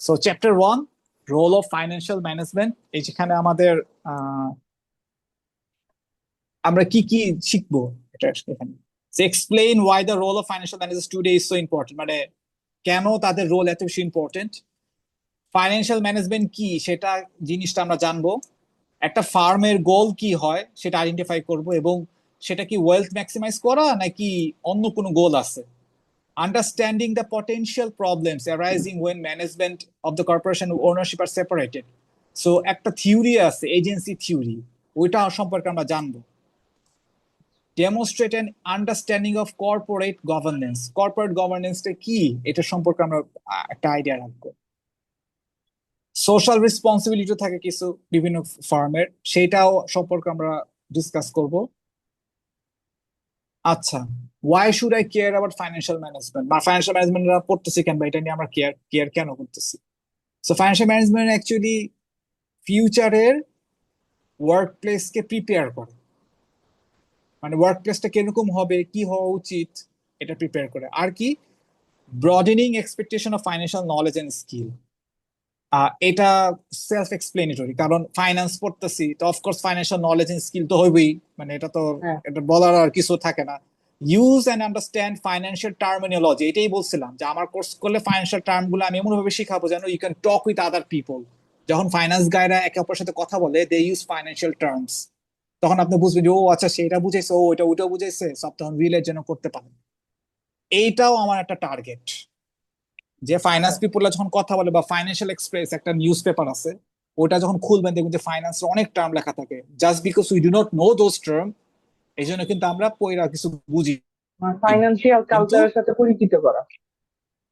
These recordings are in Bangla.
So chapter 1, role of financial management. এই যেখানে আমাদের আহ, আমরা কি কি শিখবো এটা এখানে, explain why the role of financial managers today is so important, মানে কেন তাদের রোল এত বেশি ইম্পর্টেন্ট। ফাইন্যান্সিয়াল ম্যানেজমেন্ট কি সেটা জিনিসটা আমরা জানবো। একটা ফার্মের গোল কি হয় সেটা আইডেন্টিফাই করব, এবং সেটা কি ওয়েলথ ম্যাক্সিমাইজ করা নাকি অন্য কোনো গোল আছে। Understanding the potential problems arising when management of the corporation ownership are separated. So একটা থিওরি আছে, এজেন্সি থিওরি, ওইটা সম্পর্কে আমরা জানবো। Demonstrate an understanding of corporate governance, corporate গভর্নেন্সটা কি এটা সম্পর্কে আমরা একটা আইডিয়া রাখবো। সোশ্যাল রেসপন্সিবিলিটি থাকে কিছু বিভিন্ন ফার্মের, সেটাও সম্পর্কে আমরা ডিসকাস করব। আচ্ছা, why should eye care about financial management, বা ফাইন্যান্সিয়াল ম্যানেজমেন্ট পড়তেছি কেন, বা এটা নিয়ে আমরা কেয়ার কেয়ার কেন করতেছি। সো ফাইন্যান্সিয়াল ম্যানেজমেন্ট অ্যাকচুয়ালি ফিউচারের ওয়ার্ক প্লেসকে প্রিপেয়ার করে, মানে ওয়ার্ক প্লেসটা কিরকম হবে, কি হওয়া উচিত, এটা প্রিপেয়ার করে। আর কি, broadening expectation of financial knowledge and skill. এটা সেলফ এক্সপ্লেনেটরি, কারণ ফাইন্যান্স পড়তেছি তো of course financial knowledge and skill তো হইবেই, মানে এটা তো হ্যাঁ এটা বলার আর কিছু থাকে না। Use and understand financial terminology, এটাই বলছিলাম যে আমার কোর্স করলে ফাইন্যান্সিয়াল টার্ম গুলো আমি এমন ভাবে শিখাবো যেন you can talk with other people. যখন ফাইন্যান্স গাইরা একে অপরের সাথে কথা বলে, দে ইউজ ফাইন্যান্সিয়াল টার্মস, তখন আপনি বুঝবেন যে ও আচ্ছা সেটা বুঝাইছে, ও এটা ওইটা বুঝাইছে, সব তখন রিলেট যেন করতে পারেন। এইটাও আমার একটা টার্গেট, যে ফাইন্যান্স পিপলরা যখন কথা বলে, বা ফাইন্যান্সিয়াল এক্সপ্রেস একটা নিউজ পেপার আছে, ওটা যখন খুলবেন দেখবেন যে ফাইন্যান্স অনেক টার্ম লেখা থাকে, just because we do not know those term, এই জন্য কিন্তু আমরা পয়রা কিছু বুঝি না। ফাইন্যান্সিয়াল কিন্তু কালচারের সাথে পরিচিত করা।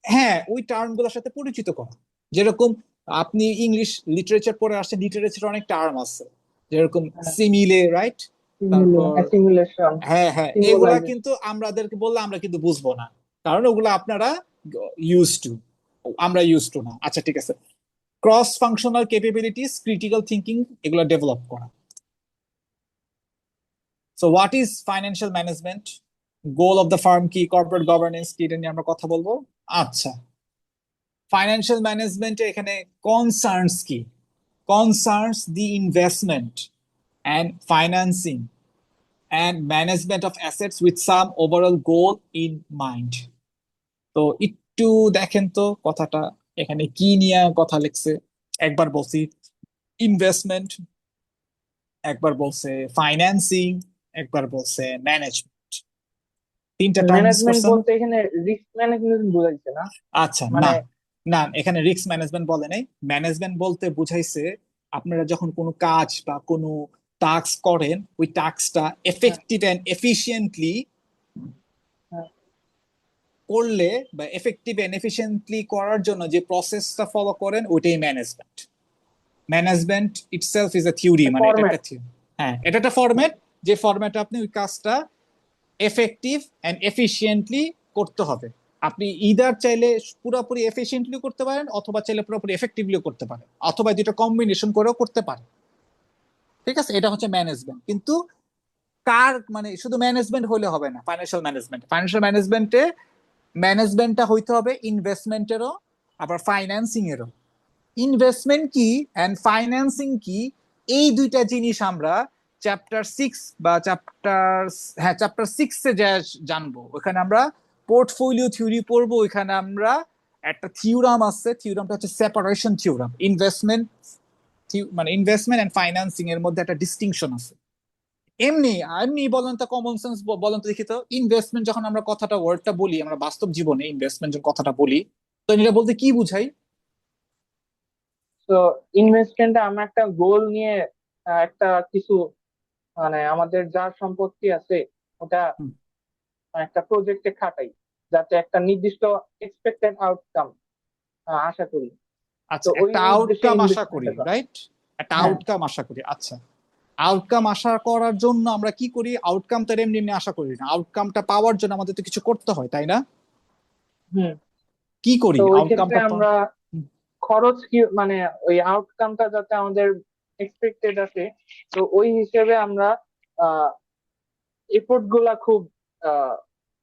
হ্যাঁ, ওই টার্ম গুলোর সাথে পরিচিত করা। যেরকম আপনি ইংলিশ লিটারেচার পড়ে আসছেন, লিটারেচার অনেক টার্ম আছে, যেরকম সিমিলে, রাইট? তারপর অ্যাসিমিলেশন, হ্যাঁ হ্যাঁ, এগুলা সিম্বলাইজেশন। কিন্তু আমাদেরকে বললে আমরা কিন্তু বুঝবো না, কারণ ওগুলো আপনারা ইউজ টু, আমরা ইউজ টু না। আচ্ছা ঠিক আছে, cross functional capabilities, critical thinking, এগুলো ডেভেলপ করা। So what is financial management, goal of the farm কি, কর্পোরেট গভর্নেন্স কি, এটা নিয়ে আমরা কথা বলবো। আচ্ছা, ফাইন্যান্সিয়াল ম্যানেজমেন্টে এখানে কনসার্নস কি, concerns the investment and financing and management of assets with some overall goal in mind. তো একটু দেখেন তো কথাটা এখানে কি নিয়ে কথা লিখছে। একবার বলছি ইনভেস্টমেন্ট, একবার বলছে ফাইন্যান্সিং, একবার বলছে ম্যানেজমেন্ট, তিনটা টার্ম মিস ম্যানেজমেন্ট করছেন। বলতে এখানে রিস্ক ম্যানেজমেন্ট বোঝাইছে না? আচ্ছা না, মানে না এখানে রিস্ক ম্যানেজমেন্ট বলে নাই। ম্যানেজমেন্ট বলতে বুঝাইছে আপনারা যখন কোনো কাজ বা কোনো টাস্ক করেন, ওই টাস্কটা হ্যাঁ, এফেক্টিভ এন্ড এফিশিয়েন্টলি হ্যাঁ, করলে, বা এফেক্টিভ এন্ড এফিশিয়েন্টলি করার জন্য যে প্রসেসটা ফলো করেন, ওইটাই management. Management itself is a theory, মানে এটা ফরম্যাট। একটা থিওরি। হ্যাঁ, এটা একটা ফরম্যাট, যে ফরম্যাটে আপনি ওই কাজটা এফেক্টিভ এন্ড এফিশিয়েন্টলি করতে হবে। আপনি ইদার চাইলে পুরোপুরি এফিশিয়েন্টলি করতে পারেন, অথবা চাইলে পুরোপুরি এফেক্টিভলি করতে পারেন, অথবা দুটো কম্বিনেশন করেও করতে পারেন। ঠিক আছে, এটা হচ্ছে ম্যানেজমেন্ট। কিন্তু কার, মানে শুধু ম্যানেজমেন্ট হলে হবে না। ফাইন্যান্সিয়াল ম্যানেজমেন্ট, ফাইন্যান্সিয়াল ম্যানেজমেন্টে ম্যানেজমেন্টটা হইতে হবে ইনভেস্টমেন্টেরও, আবার ফাইন্যান্সিং এরও। ইনভেস্টমেন্ট কি অ্যান্ড ফাইন্যান্সিং কি, এই দুইটা জিনিস আমরা চ্যাপ্টার 6 বা চ্যাপ্টার, হ্যাঁ চ্যাপ্টার 6-এ যা জানবো। ওখানে আমরা পোর্টফোলিও থিওরি পড়বো। ওইখানে আমরা একটা থিওরাম আছে, থিওরামটা হচ্ছে সেপারেশন থিওরাম। ইনভেস্টমেন্ট, মানে ইনভেস্টমেন্ট এন্ড ফাইন্যান্সিং এর মধ্যে একটা ডিস্টিংশন আছে। এমনি এমনি বলেন তো, কমন সেন্স বলেন তো দেখি তো, ইনভেস্টমেন্ট যখন আমরা কথাটা ওয়ার্ডটা বলি, আমরা বাস্তব জীবনে ইনভেস্টমেন্ট যখন কথাটা বলি, তো এটা বলতে কি বুঝাই? তো ইনভেস্টমেন্টে আমরা একটা গোল নিয়ে একটা কিছু, মানে আমাদের যা সম্পত্তি আছে ওটা হুম, একটা প্রজেক্টে খাটাই, যাতে একটা নির্দিষ্ট এক্সপেক্টেড আউটকাম আশা করি। তো আচ্ছা, ওই একটা উদ্দেশ্যে আউটকাম আশা করি, ইনভেস্টমেন্টটা করা। রাইট? একটা হ্যাঁ। আউটকাম আশা করি। আচ্ছা, আউটকাম আশা করার জন্য আমরা কি করি? আউটকাম তো আর এমনি এমনি আশা করি না, আউটকামটা পাওয়ার জন্য আমাদের তো কিছু করতে হয়, তাই না? হুম। কি করি তো ওই ক্ষেত্রে আউটকামটা আমরা খরচ কি, মানে ওই আউটকামটা যাতে আমাদের এক্সপেক্টেড আছে, তো ওই হিসেবে আমরা এফোর্ট গুলা খুব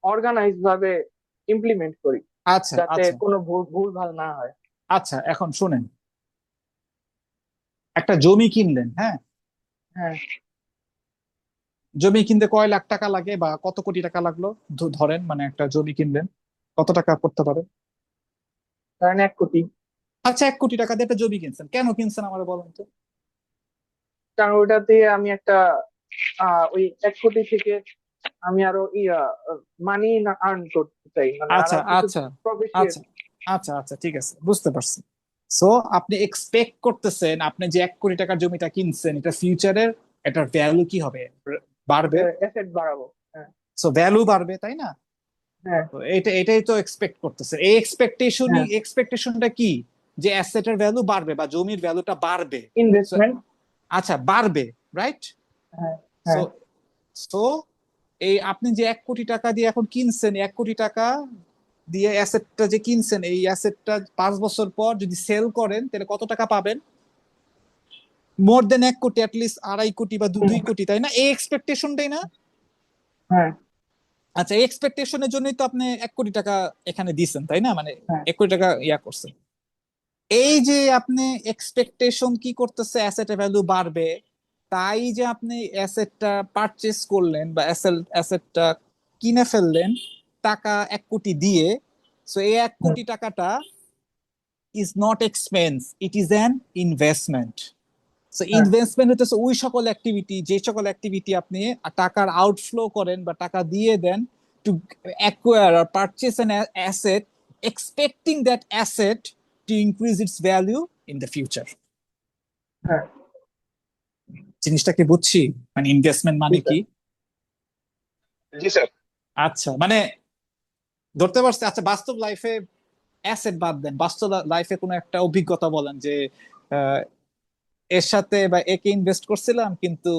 অর্গানাইজ ভাবে ইমপ্লিমেন্ট করি, আচ্ছা যাতে আচ্ছা, কোনো ভুল ভুল ভাল না হয়। আচ্ছা, এখন শুনেন, একটা জমি কিনলেন, হ্যাঁ? হ্যাঁ, জমি কিনতে কয় লাখ টাকা লাগে বা কত কোটি টাকা লাগলো? ধরেন মানে একটা জমি কিনলেন, কত টাকা পড়তে পারে? ধরেন 1 কোটি। আচ্ছা, 1 কোটি টাকা দিয়ে একটা জমি কিনছেন, কেন কিনছেন আমার বলেন তো? কারণ ওটা দিয়ে আমি একটা ওই 1 কোটি থেকে আমি আরো মানি আর্ন করতে চাই, মানে আরো আচ্ছা কিছু আচ্ছা প্রফেশিয়াল। আচ্ছা আচ্ছা আচ্ছা, ঠিক আছে, বুঝতে পারছি। সো আপনি এক্সপেক্ট করতেছেন আপনি যে 1 কোটি টাকার জমিটা কিনছেন, এটা ফিউচারের এটার ভ্যালু কি হবে? বাড়বে। অ্যাসেট বাড়াবো। হ্যাঁ, সো ভ্যালু বাড়বে, তাই না? হ্যাঁ, তো এটাই তো এক্সপেক্ট করতেছে। এই হ্যাঁ। এক্সপেকটেশনটা কি? যে অ্যাসেটের ভ্যালু বাড়বে বা জমির ভ্যালুটা বাড়বে। So, investment. আচ্ছা, বাড়বে, রাইট? হ্যাঁ, সো হ্যাঁ, সো এই আপনি যে 1 কোটি টাকা দিয়ে এখন কিনছেন, 1 কোটি টাকা দিয়ে অ্যাসেটটা যে কিনছেন, এই অ্যাসেটটা 5 বছর পর যদি সেল করেন তাহলে কত টাকা পাবেন? মোর দেন 1 কোটি, অ্যাটলিস্ট 2.5 কোটি বা 2 কোটি, তাই না? এই এক্সপেকটেশনটাই না? হ্যাঁ, আচ্ছা, এই এক্সপেকটেশনের জন্যই তো আপনি 1 কোটি টাকা এখানে দিচ্ছেন, তাই না? মানে হ্যাঁ, 1 কোটি টাকা ইয়া করছেন। এই যে আপনি এক্সপেকটেশন কি করতেছে, অ্যাসেটের ভ্যালু বাড়বে, তাই যে আপনি অ্যাসেটটা পারচেস করলেন বা অ্যাসেটটা কিনে ফেললেন টাকা 1 কোটি দিয়ে। সো এই এক হ্যাঁ, কোটি টাকাটা is not expense, it is an investment. So হ্যাঁ, ইনভেস্টমেন্ট হচ্ছে ওই সকল অ্যাক্টিভিটি, যে সকল অ্যাক্টিভিটি আপনি টাকার আউটফ্লো করেন বা টাকা দিয়ে দেন to acquire or purchase an asset, expecting that asset to increase its value in the future. হ্যাঁ। জিনিসটা কি বুঝছি? মানে ইনভেস্টমেন্ট জি মানে কি? স্যার। জি স্যার। আচ্ছা, মানে ধরতে পারছি। আচ্ছা, বাস্তব লাইফে অ্যাসেট বাদ দেন, বাস্তব লাইফে কোনো একটা অভিজ্ঞতা বলেন যে আহ, এর সাথে বা একে ইনভেস্ট করছিলাম কিন্তু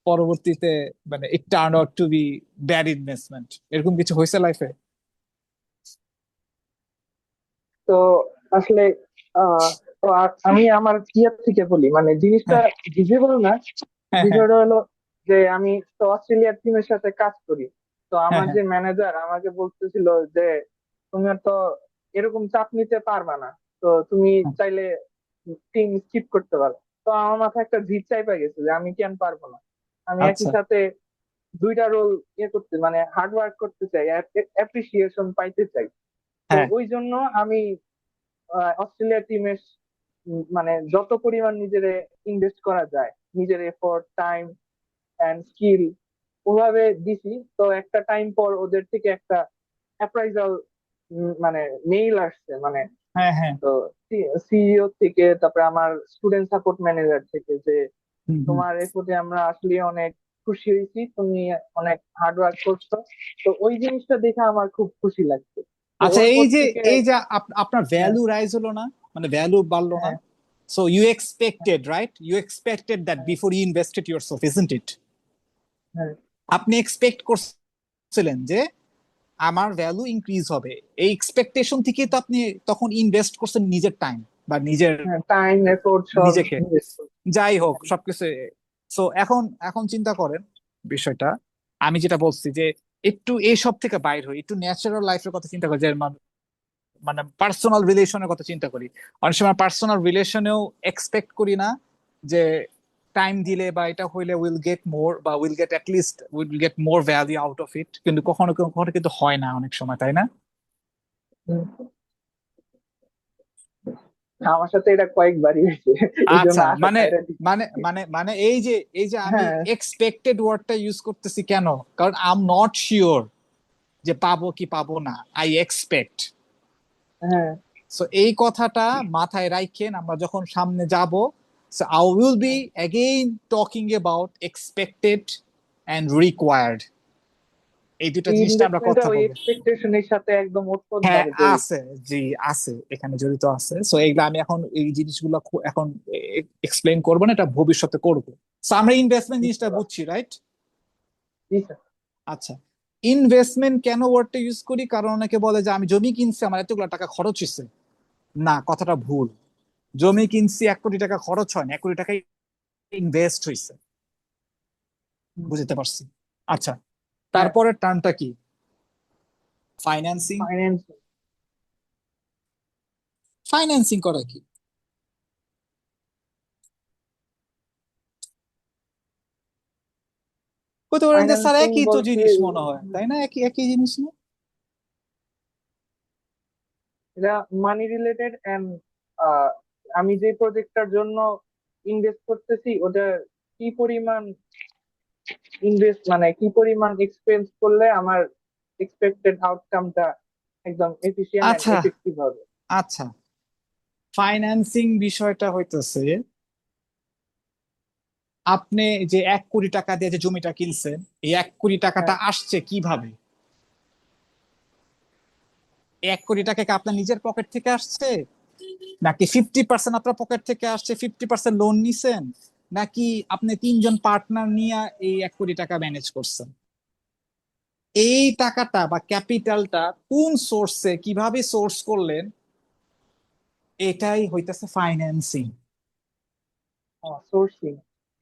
পরবর্তীতে মানে it turn out to B bad investment, এরকম কিছু হয়েছে লাইফে? তো আসলে আহ তো আমি আমার ইয়ার থেকে বলি, মানে জিনিসটা হ্যাঁ ভিজিবল না। হ্যাঁ হ্যাঁ বিষয়টা হলো যে আমি তো অস্ট্রেলিয়ার টিমের সাথে কাজ করি। তো হ্যাঁ আমার হ্যাঁ যে ম্যানেজার আমাকে বলতেছিল যে তুমি তো এরকম চাপ নিতে পারবা না, তো তুমি হ্যাঁ। চাইলে টিম স্কিপ করতে পারো। তো আমার মাথায় একটা জিদ চাইপা গেছে যে আমি কেন পারবো না। আমি একই আচ্ছা, সাথে দুইটা রোল করতে, মানে হার্ড ওয়ার্ক করতে চাই, অ্যাপ্রিসিয়েশন পাইতে চাই। তো হ্যাঁ ওই জন্য আমি অস্ট্রেলিয়া টিমের মানে যত পরিমাণ নিজের ইনভেস্ট করা যায়, নিজের এফোর্ট, টাইম এন্ড স্কিল ওভাবে দিছি। তো একটা টাইম পর ওদের থেকে একটা অ্যাপ্রাইজাল মানে মেইল আসছে, মানে হ্যাঁ হ্যাঁ। তো সিইও থেকে, তারপরে আমার স্টুডেন্ট সাপোর্ট ম্যানেজার থেকে, যে হুম হুম। তোমার এফোর্টে আমরা আসলে অনেক খুশি হয়েছি, তুমি অনেক হার্ড ওয়ার্ক করছো। তো ওই জিনিসটা দেখে আমার খুব খুশি লাগছে। তো আচ্ছা, ওর এই পর যে থেকে এই যে আপনার হ্যাঁ, ভ্যালু রাইজ হলো না, মানে ভ্যালু বাড়লো না? হ্যাঁ, so you expected, right? You expected that হ্যাঁ, before you invested yourself, isn't it? হ্যাঁ। আপনি এক্সপেক্ট করছিলেন যে আমার ভ্যালু ইনক্রিজ হবে, এই এক্সপেকটেশন থেকে তো আপনি তখন ইনভেস্ট করছেন নিজের টাইম বা নিজের হ্যাঁ, টাইম এফোর্ট সব নিজেকে, invest করছি। যাই হোক হ্যাঁ, সবকিছু। সো এখন এখন চিন্তা করেন বিষয়টা, আমি যেটা বলছি যে একটু এইসব থেকে বাইর হই, একটু ন্যাচারাল লাইফের কথা চিন্তা করি, যে মানে পার্সোনাল রিলেশনের কথা চিন্তা করি। অনেক সময় পার্সোনাল রিলেশনেও এক্সপেক্ট করি না যে টাইম দিলে বা এটা হইলে উইল গেট মোর বা will get at least will get more value out of it, কিন্তু কখনো কখনো কিন্তু হয় না অনেক সময়, তাই না? হুম। আমার সাথে এটা কয়েকবারই হয়েছে, এই জন্য আচ্ছা, আশা মানে ছাইড়া দিচ্ছি। মানে এই যে আমি হ্যাঁ, এক্সপেক্টেড ওয়ার্ডটা ইউজ করতেছি কেন? কারণ আই এম নট শিওর যে পাবো কি পাবো না, আই এক্সপেক্ট। হ্যাঁ। সো এই কথাটা মাথায় রাখেন আমরা যখন সামনে যাব। So I will be again talking about expected and required, এই দুটা জিনিসটা আমরা ইনভেস্টমেন্টটা কথা ওই বলবো। এক্সপেকটেশনের সাথে একদম ওতপ্রোত হ্যাঁ, ভাবে জড়িত। আছে, জি, আছে, এখানে জড়িত আছে। সো এইগুলো আমি এখন এই জিনিসগুলো এখন এক্সপ্লেন করবো না, এটা ভবিষ্যতে করবো। সো আমরা ইনভেস্টমেন্ট জিনিসটা বুঝতে পারছি। বুঝছি, রাইট? জি স্যার। আচ্ছা, ইনভেস্টমেন্ট কেন ওয়ার্ডটা ইউজ করি? কারণ অনেকে বলে যে আমি জমি কিনছি, আমার এতগুলো টাকা খরচ হয়েছে। না, কথাটা ভুল। জমি কিনছি, 1 কোটি টাকা খরচ হয় না, 1 কোটি টাকা ইনভেস্ট হয়েছে। বুঝতে পারছি। আচ্ছা, হ্যাঁ, তারপরে টার্মটা কি? ফাইন্যান্সিং। ফাইন্যান্স। ফাইন্যান্সিং করা কি? বলতে পারেন যে স্যার ফাইন্যান্সিং একই তো বলতে জিনিস মনে হয়, তাই না? একই একই জিনিস না? এটা মানি রিলেটেড এন্ড আমি যে প্রজেক্টটার জন্য ইনভেস্ট করতেছি ওটা কি পরিমাণ ইনভেস্ট মানে কি পরিমাণ এক্সপেন্স করলে আমার এক্সপেক্টেড আউটকামটা একদম এফিশিয়েন্ট এন্ড আচ্ছা এফেক্টিভ হবে। আচ্ছা, ফাইন্যান্সিং বিষয়টা হইতেছে আপনি যে 1 কোটি টাকা দিয়ে যে জমিটা কিনছেন, এই 1 কোটি টাকাটা হ্যাঁ, আসছে কিভাবে? 1 কোটি টাকা কি আপনার নিজের পকেট থেকে আসছে, নাকি 50% আপনার পকেট থেকে আসছে, 50% লোন নিছেন, নাকি আপনি 3জন পার্টনার নিয়ে এই 1 কোটি টাকা ম্যানেজ করছেন? এই টাকাটা বা ক্যাপিটালটা কোন সোর্সে কিভাবে সোর্স করলেন, এটাই হইতেছে ফাইন্যান্সিং। সোর্সিং।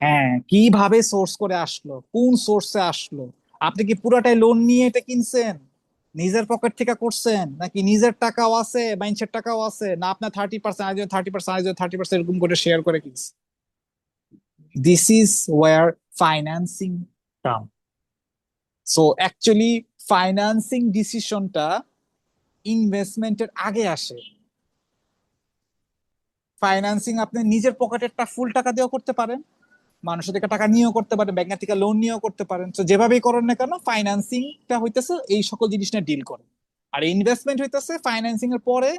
হ্যাঁ, কিভাবে সোর্স করে আসলো, কোন সোর্সে আসলো? আপনি কি পুরাটাই লোন নিয়ে এটা কিনছেন, নিজের পকেট থেকে করছেন, নাকি নিজের টাকাও আছে, বাইন্সের টাকাও আছে, না আপনার 30%, আজ 30%, আজ 30% এরকম করে শেয়ার করে কিনছেন? This is where financing come. So actually ফাইন্যান্সিং ডিসিশনটা ইনভেস্টমেন্টের আগে আসে। ফাইন্যান্সিং আপনি নিজের পকেটেরটা ফুল টাকা দিয়েও করতে পারেন, মানুষের থেকে টাকা নিয়েও করতে পারেন, ব্যাংকের থেকে লোন নিয়েও করতে পারেন। তো যেভাবেই করেন না কেন, ফাইন্যান্সিংটা হইতেছে এই সকল জিনিস নিয়ে ডিল করে। আর ইনভেস্টমেন্ট হইতেছে ফাইন্যান্সিং এর পরে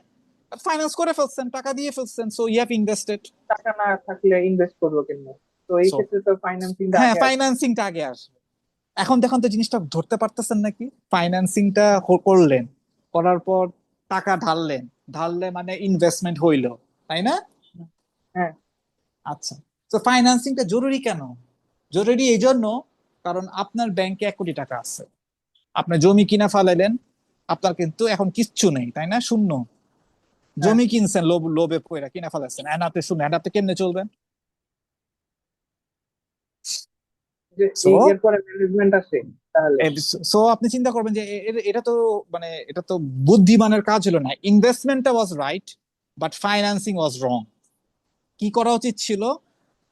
ফাইন্যান্স করে ফেলছেন, টাকা দিয়ে ফেলছেন, সো ইউ হ্যাভ ইনভেস্টেড। টাকা না থাকলে ইনভেস্ট করবো কেন? তো এই সো ক্ষেত্রে তো ফাইন্যান্সিংটা হ্যাঁ, আগে আসবে। ফাইন্যান্সিংটা আগে আসবে। এখন দেখুন তো জিনিসটা ধরতে পারতেছেন নাকি? ফাইন্যান্সিংটা করলেন, করার পর টাকা ঢাললেন, ঢাললে মানে ইনভেস্টমেন্ট হইলো, তাই না? হ্যাঁ, আচ্ছা, তো ফাইন্যান্সিংটা জরুরি কেন? জরুরি এই জন্য, কারণ আপনার ব্যাংকে 1 কোটি টাকা আছে, আপনি জমি কিনা ফেলাইলেন, আপনার কিন্তু এখন কিচ্ছু নেই, তাই না? শূন্য। হ্যাঁ, জমি কিনছেন লোভ লোভে পয়রা কিনা ফেলাচ্ছেন, এখন আপনি শূন্য, এখন আপনি কেমনে চলবেন? যে সো এরপরে ম্যানেজমেন্ট আসে তাহলে। সো আপনি চিন্তা করবেন যে এটা তো মানে এটা তো বুদ্ধিমানের কাজ হলো না। ইনভেস্টমেন্টটা ওয়াজ রাইট, বাট ফাইন্যান্সিং ওয়াজ রং। কি করা উচিত ছিল?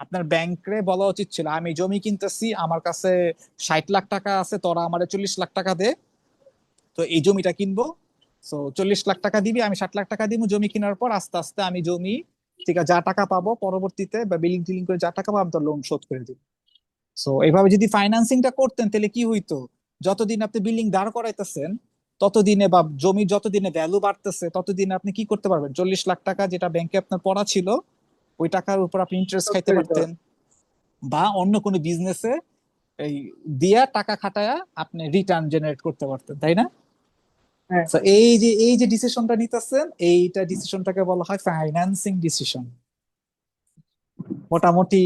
আপনার ব্যাংকে বলা উচিত ছিল, আমি জমি কিনতেছি, আমার কাছে 60 লাখ টাকা আছে, তোরা আমার 40 লাখ টাকা দে, তো এই জমিটা কিনবো। তো 40 লাখ টাকা দিবি, আমি 60 লাখ টাকা দিব। জমি কেনার পর আস্তে আস্তে আমি জমি থেকে যা টাকা পাবো পরবর্তীতে, বা বিলিং টিলিং করে যা টাকা পাবো আমি তো লোন শোধ করে দিব। সো এইভাবে যদি ফাইন্যান্সিংটা করতেন তাহলে কি হইতো, যতদিন আপনি বিল্ডিং দাঁড় করাইতেছেন ততদিনে, বা জমি যতদিনে ভ্যালু বাড়তেছে ততদিনে আপনি কি করতে পারবেন, 40 লাখ টাকা যেটা ব্যাংকে আপনার পড়া ছিল, ওই টাকার উপর আপনি ইন্টারেস্ট শোধ খাইতে করে দিতে পারতেন, হবে। বা অন্য কোনো বিজনেসে এই দিয়া টাকা খাটায়া আপনি রিটার্ন জেনারেট করতে পারতেন, তাই না? হ্যাঁ, তো এই যে ডিসিশনটা নিতেছেন, এইটা ডিসিশনটাকে বলা হয় ফাইন্যান্সিং ডিসিশন। মোটামুটি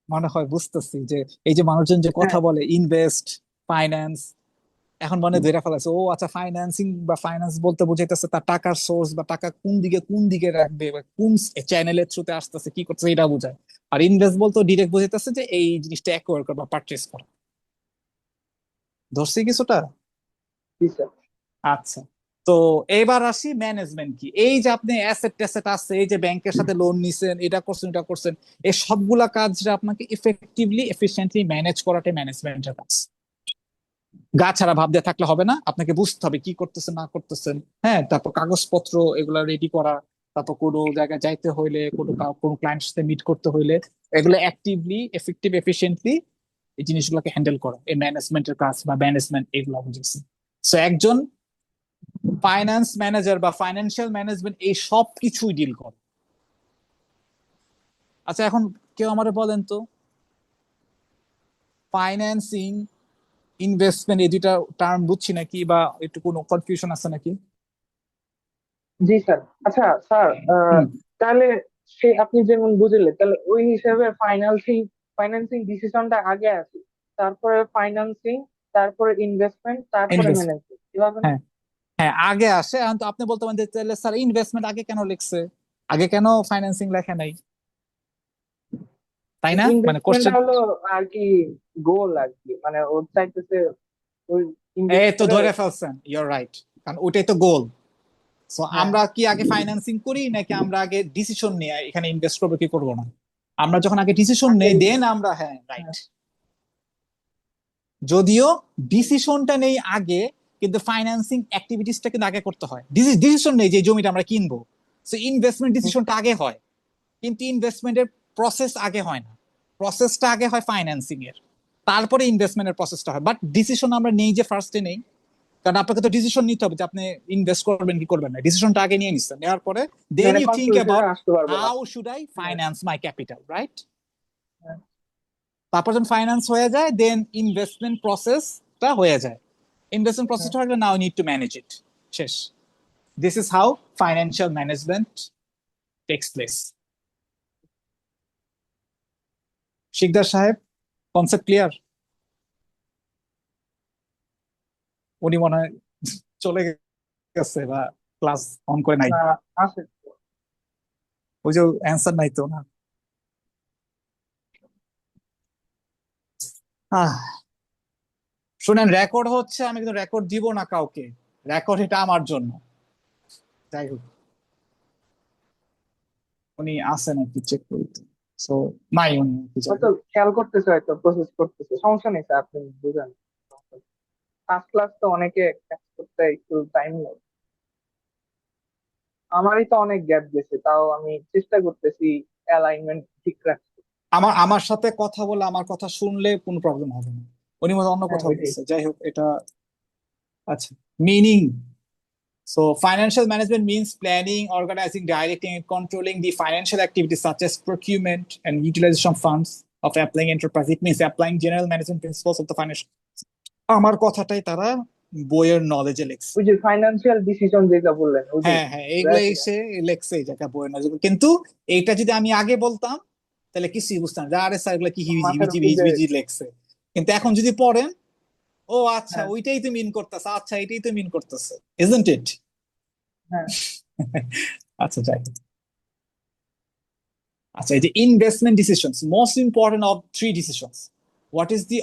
মনে হয় বুঝতেছি যে এই যে মানুষজন যে কথা হ্যাঁ, বলে ইনভেস্ট, ফাইন্যান্স, এখন মনে ধরে ফেলাছে, ও আচ্ছা, ফাইন্যান্সিং বা ফাইন্যান্স বলতে বুঝাইতেছে তার টাকার সোর্স, বা টাকা কোন দিকে রাখবে, বা কোন চ্যানেলের থ্রুতে আসতেছে, কি করতেছে, এটা বোঝায়। আর ইনভেস্ট বলতে ডিরেক্ট বুঝাইতেছে যে এই জিনিসটা অ্যাকোয়ার করা বা পারচেস করা। ধরছি কিছুটা? জি স্যার। আচ্ছা, তো এবার আসি ম্যানেজমেন্ট কি। এই যে আপনি অ্যাসেট ট্যাসেট আছে, এই যে ব্যাংকের সাথে লোন নিছেন, এটা করছেন, এটা করছেন, এই সবগুলা কাজটা আপনাকে ইফেক্টিভলি এফিশিয়েন্টলি ম্যানেজ করাটাই ম্যানেজমেন্টের কাজ। গা ছাড়া ভাব দিয়ে থাকলে হবে না, আপনাকে বুঝতে হবে কি করতেছেন না করতেছেন। হ্যাঁ, তারপর কাগজপত্র এগুলা রেডি করা, তারপর কোনো জায়গায় যাইতে হইলে, কোনো ক্লায়েন্টের সাথে মিট করতে হইলে, এগুলো অ্যাক্টিভলি এফেক্টিভ এফিশিয়েন্টলি এই জিনিসগুলোকে হ্যান্ডেল করা এই ম্যানেজমেন্টের কাজ, বা ম্যানেজমেন্ট এগুলো বুঝেছি। সো একজন ফাইন্যান্স ম্যানেজার বা ফাইন্যান্সিয়াল ম্যানেজমেন্ট এই সব কিছুই ডিল করে। আচ্ছা, এখন কেউ আমারে বলেন তো, ফাইন্যান্সিং, ইনভেস্টমেন্ট এই দুইটা টার্ম বুঝছি নাকি, বা একটু কোনো কনফিউশন আছে নাকি? জি স্যার। আচ্ছা স্যার, হুম। তাহলে সে আপনি যেমন বুঝলেন তাহলে ওই হিসাবে ফাইন্যান্সিং ফাইন্যান্সিং ডিসিশনটা আগে আছে, তারপরে ফাইন্যান্সিং, তারপরে ইনভেস্টমেন্ট, তারপরে ইনভেস্ট, ম্যানেজমেন্ট, এভাবে না? হ্যাঁ, হ্যাঁ আগে আসে। এখন তো আপনি বলতে পারেন যে তাহলে স্যার ইনভেস্টমেন্ট আগে কেন লিখছে, আগে কেন ফাইন্যান্সিং লেখা নাই, তাই না? মানে ইনভেস্টমেন্ট কোশ্চেন, হলো আর কি গোল আর কি, মানে ওর চাইতেছে ওই এই ইনভেস্ট তো করে। ধরে ফেলছেন, ইউর রাইট, কারণ ওইটাই তো গোল। সো হ্যাঁ আমরা কি আগে ফাইন্যান্সিং করি নাকি আমরা আগে ডিসিশন নিয়ে এখানে ইনভেস্ট করবো কি করবো না? আমরা যখন আগে ডিসিশন আগে নেই দেন আমরা, হ্যাঁ রাইট, হ্যাঁ যদিও ডিসিশনটা নেই আগে, কিন্তু ফাইন্যান্সিং অ্যাক্টিভিটিসটা কিন্তু আগে করতে হয়। ডিসিশন নেই যে এই জমিটা আমরা কিনবো, সো ইনভেস্টমেন্ট ডিসিশনটা আগে হয়, কিন্তু ইনভেস্টমেন্টের প্রসেস আগে হয় না। প্রসেসটা আগে হয় ফাইন্যান্সিং এর, তারপরে ইনভেস্টমেন্টের প্রসেসটা হয়। বাট ডিসিশন আমরা নেই যে ফার্স্টে নেই, কারণ আপনাকে তো ডিসিশন নিতে হবে যে আপনি ইনভেস্ট করবেন কি করবেন না। ডিসিশনটা আগে নিয়ে নিচ্ছেন, নেওয়ার পরে দেন মানে ইউ থিঙ্ক কনক্লুশনে অ্যাবাউট আসতে পারবো না। হাউ শুড আই হ্যাঁ ফাইন্যান্স মাই ক্যাপিটাল, রাইট? হ্যাঁ তারপর যখন ফাইন্যান্স হয়ে যায় দেন ইনভেস্টমেন্ট প্রসেসটা হয়ে যায়। ইনভেস্টমেন্ট হ্যাঁ। প্রসেসটা হলে now need to manage it, শেষ। This is how financial management takes place. Sikdar সাহেব, কনসেপ্ট ক্লিয়ার? উনি মনে হয় চলে গেছে বা ক্লাস অন করে নাই, না আছে তো। ওই যে অ্যান্সার নাই তো না। আহ শুনেন, রেকর্ড হচ্ছে, আমি কিন্তু রেকর্ড দিব না কাউকে, রেকর্ড এটা আমার জন্য। যাই হোক, উনি আসে নাকি চেক করি, সো নাই উনি কি, যাই হয়তো হোক। খেয়াল করতেছে, হয়তো প্রসেস করতেছে, সমস্যা নেই স্যার, আপনি বুঝেন। ফার্স্ট ক্লাস তো অনেকে catch করতে একটু টাইম লাগে। আমারই তো অনেক গ্যাপ গেছে, তাও আমি চেষ্টা করতেছি অ্যালাইনমেন্ট ঠিক রাখতে। আমার আমার সাথে কথা বলে আমার কথা শুনলে কোনো প্রবলেম হবে না, উনি মনে হয় অন্য হ্যাঁ কোথাও ওইটাই। গেছে, যাই হোক এটা। আচ্ছা, meaning. So financial management means planning, organizing, directing, and controlling the financial activities such as procurement and utilization of funds of applying enterprise. It means applying general management principles of the financial. আমার কথাটাই তারা বইয়ের নলেজে লিখছে। ওই যে ফাইন্যান্সিয়াল ডিসিশন যেটা বললেন ওইটাই। হ্যাঁ হ্যাঁ, এইগুলো এসে লেখছে এই জায়গায় বইয়ের নলেজে, কিন্তু এইটা যদি আমি আগে বলতাম তাহলে কিছুই বুঝতাম যে আরে স্যার এগুলো কি হিবিজি মাথার হিবিজি উপর দিয়ে। হিবিজি লেখছে। কিন্তু এখন যদি পড়েন, ও আচ্ছা হ্যাঁ ওইটাই তো মিন করতেছে, আচ্ছা এটাই তো মিন করতেছে, ইজন্ট ইট? হ্যাঁ আচ্ছা যাই হোক। আচ্ছা, এই যে investment decisions, most important of three decisions: what is the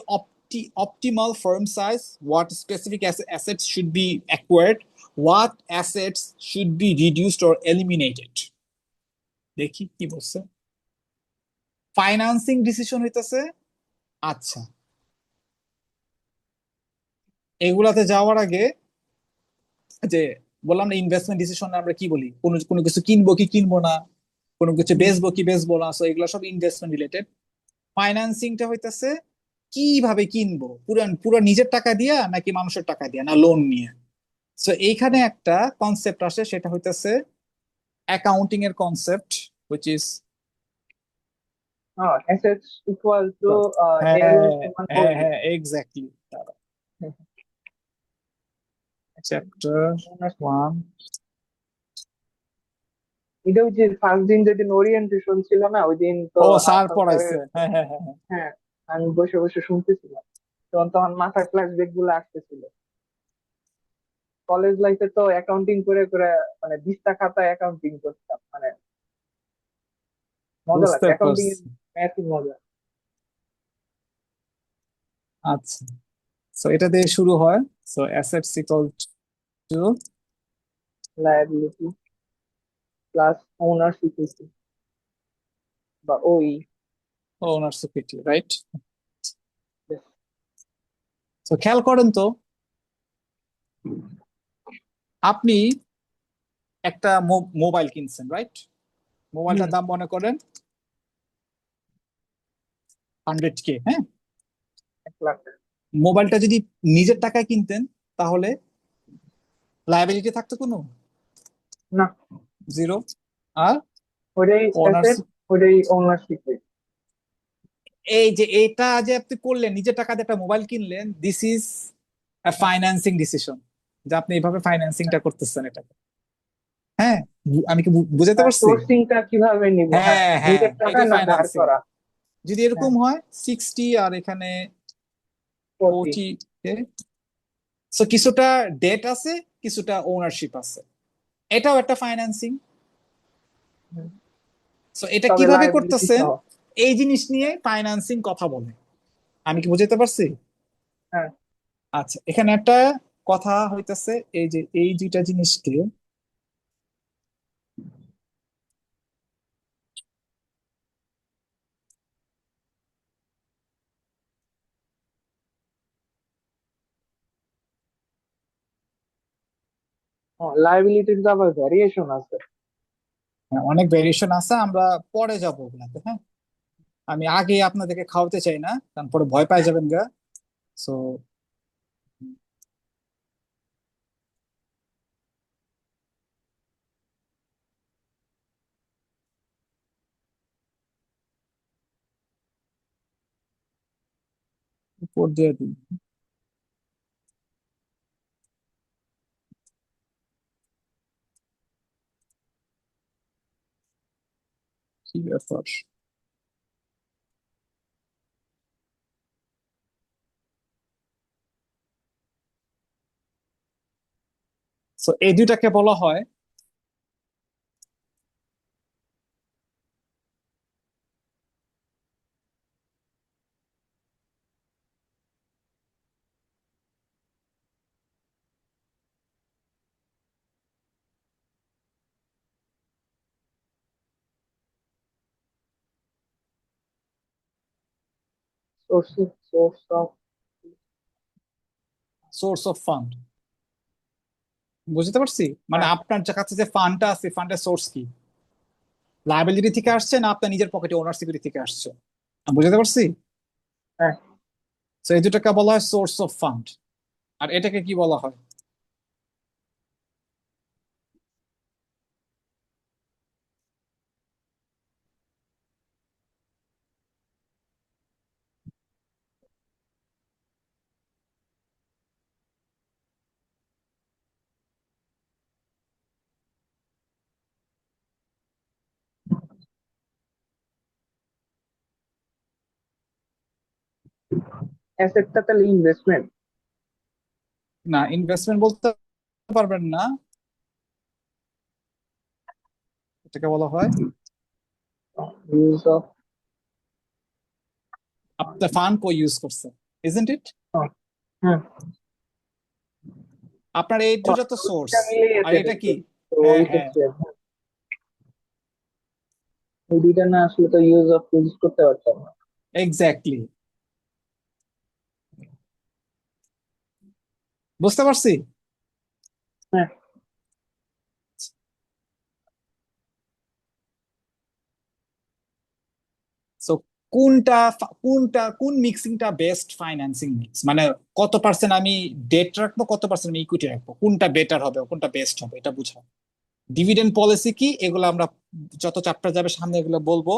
optimal firm size, what specific assets should be acquired, what assets should be reduced or eliminated। দেখি কি বলছে। ফাইন্যান্সিং ডিসিশন হইতেছে, আচ্ছা এগুলাতে যাওয়ার আগে, যে বললাম না ইনভেস্টমেন্ট ডিসিশন আমরা কি বলি, কোনো কোনো কিছু কিনবো কি কিনবো না, কোনো কিছু হুম, বেচবো কি বেচবো না, সো এগুলো সব ইনভেস্টমেন্ট রিলেটেড। ফাইন্যান্সিংটা হইতেছে কিভাবে কিনবো, পুরো পুরো নিজের টাকা দিয়া নাকি মানুষের টাকা দিয়া না লোন নিয়ে। সো এইখানে একটা কনসেপ্ট আসে, সেটা হইতেছে অ্যাকাউন্টিং এর concept, which is, assets equal to হ্যাঁ এল সমান হ্যাঁ ওই। হ্যাঁ এক্স্যাক্টলি, চ্যাপ্টার 1। এটা ওই যে ফার্স্ট দিন যেদিন ওরিয়েন্টেশন ছিল না, ওই দিন তো ও স্যার হাসান পড়াইছে, স্যারের। হ্যাঁ হ্যাঁ হ্যাঁ হ্যাঁ। হ্যাঁ আমি বসে বসে শুনতেছিলাম, তখন তখন মাথার ফ্ল্যাশব্যাক গুলো আসতেছিল। কলেজ লাইফে তো অ্যাকাউন্টিং করে করে মানে 20টা খাতা অ্যাকাউন্টিং করতাম, মানে মজা বুঝতে লাগতো অ্যাকাউন্টিং এর, পারছি। ম্যাথই মজা। আচ্ছা, সো এটা দিয়ে শুরু হয়। So assets equal to liability plus owners equity বা ওই। Owners equity, right? তো খেয়াল করেন তো, আপনি একটা মোবাইল কিনছেন, রাইট? হুম। মোবাইলটার দাম মনে করেন 100K, হ্যাঁ? 1 লাখ। মোবাইলটা যদি নিজের টাকায় কিনতেন তাহলে লায়াবিলিটি থাকতো কোনো, না, জিরো। আর ওইটাই ওনার্স, অ্যাসেট, ওইটাই ওনার্স ইকুইটি। এই যে এটা যে আপনি করলেন, নিজের টাকা দিয়ে একটা মোবাইল কিনলেন, দিস ইজ ফাইন্যান্সিং ডিসিশন, যে আপনি এইভাবে ফাইন্যান্সিংটা করতেছেন এটা। হ্যাঁ, আমি কি বুঝাতে পারছি? সোর্সিংটা কিভাবে নিব, হ্যাঁ, হ্যাঁ হ্যাঁ, নিজের টাকা এটাই না ধার ফাইন্যান্সিং। করা। যদি হ্যাঁ এরকম হয় 60 আর এখানে 40। 40K, সো কিছুটা ডেট আছে, কিছুটা ওনারশিপ আছে, এটাও একটা ফাইন্যান্সিং। সো এটা তবে কিভাবে লায়াবিলিটি করতেছেন, সহ। এই জিনিস নিয়ে ফাইন্যান্সিং কথা বলে। আমি কি বুঝাতে পারছি? হ্যাঁ আচ্ছা, এখানে একটা কথা হইতেছে, এই যে এই দুইটা জিনিসকে লাইবিলিটির তো আবার ভ্যারিয়েশন আছে। হ্যাঁ, অনেক ভেরিয়েশন আছে, আমরা পরে যাবো ওগুলাতে। হ্যাঁ, আমি আগে আপনাদেরকে খাওয়াতে চাই না, কারণ পরে ভয় পাই যাবেন গা। সো উপর দিয়ে দিই। কি ব্যাপার? সো এই দুইটাকে বলা হয় source of. Source of fund. বুঝতে পারছি, মানে হ্যাঁ আপনার যে কাছে যে ফান্ডটা আছে, ফান্ডের সোর্স কি? লায়াবিলিটি থেকে আসছে না আপনার নিজের পকেটে ওনারশিপ থেকে আসছে? আমি বুঝতে পারছি। হ্যাঁ। তো এই দুটাকে বলা হয় সোর্স অফ ফান্ড। আর এটাকে কি বলা হয়? অ্যাসেটটা তাহলে ইনভেস্টমেন্ট। না, ইনভেস্টমেন্ট বলতে পারবেন না, এটাকে বলা হয় ইউজ অফ। আপনার ফান্ড কো ইউজ করছে, ইজন্ট ইট? হুম। আপনার এই দুটো তো সোর্স, দুইটা মিলেই আর অ্যাসেট এটা কি? হচ্ছে। তো হ্যাঁ, ওই হ্যাঁ, ক্ষেত্রে ওই দুইটা না আসলে তো ইউজ করতে পারতাম না। এক্স্যাক্টলি। বুঝতে পারছি। হ্যাঁ। সো কোন মিক্সিংটা বেস্ট ফাইন্যান্সিং মিক্স, মানে কত পার্সেন্ট আমি ডেট রাখবো, কত পার্সেন্ট আমি ইকুইটি রাখবো, কোনটা বেটার হবে, কোনটা বেস্ট হবে, এটা বুঝা। ডিভিডেন্ড পলিসি কি, এগুলো আমরা যত চ্যাপ্টার যাবে সামনে এগুলো বলবো।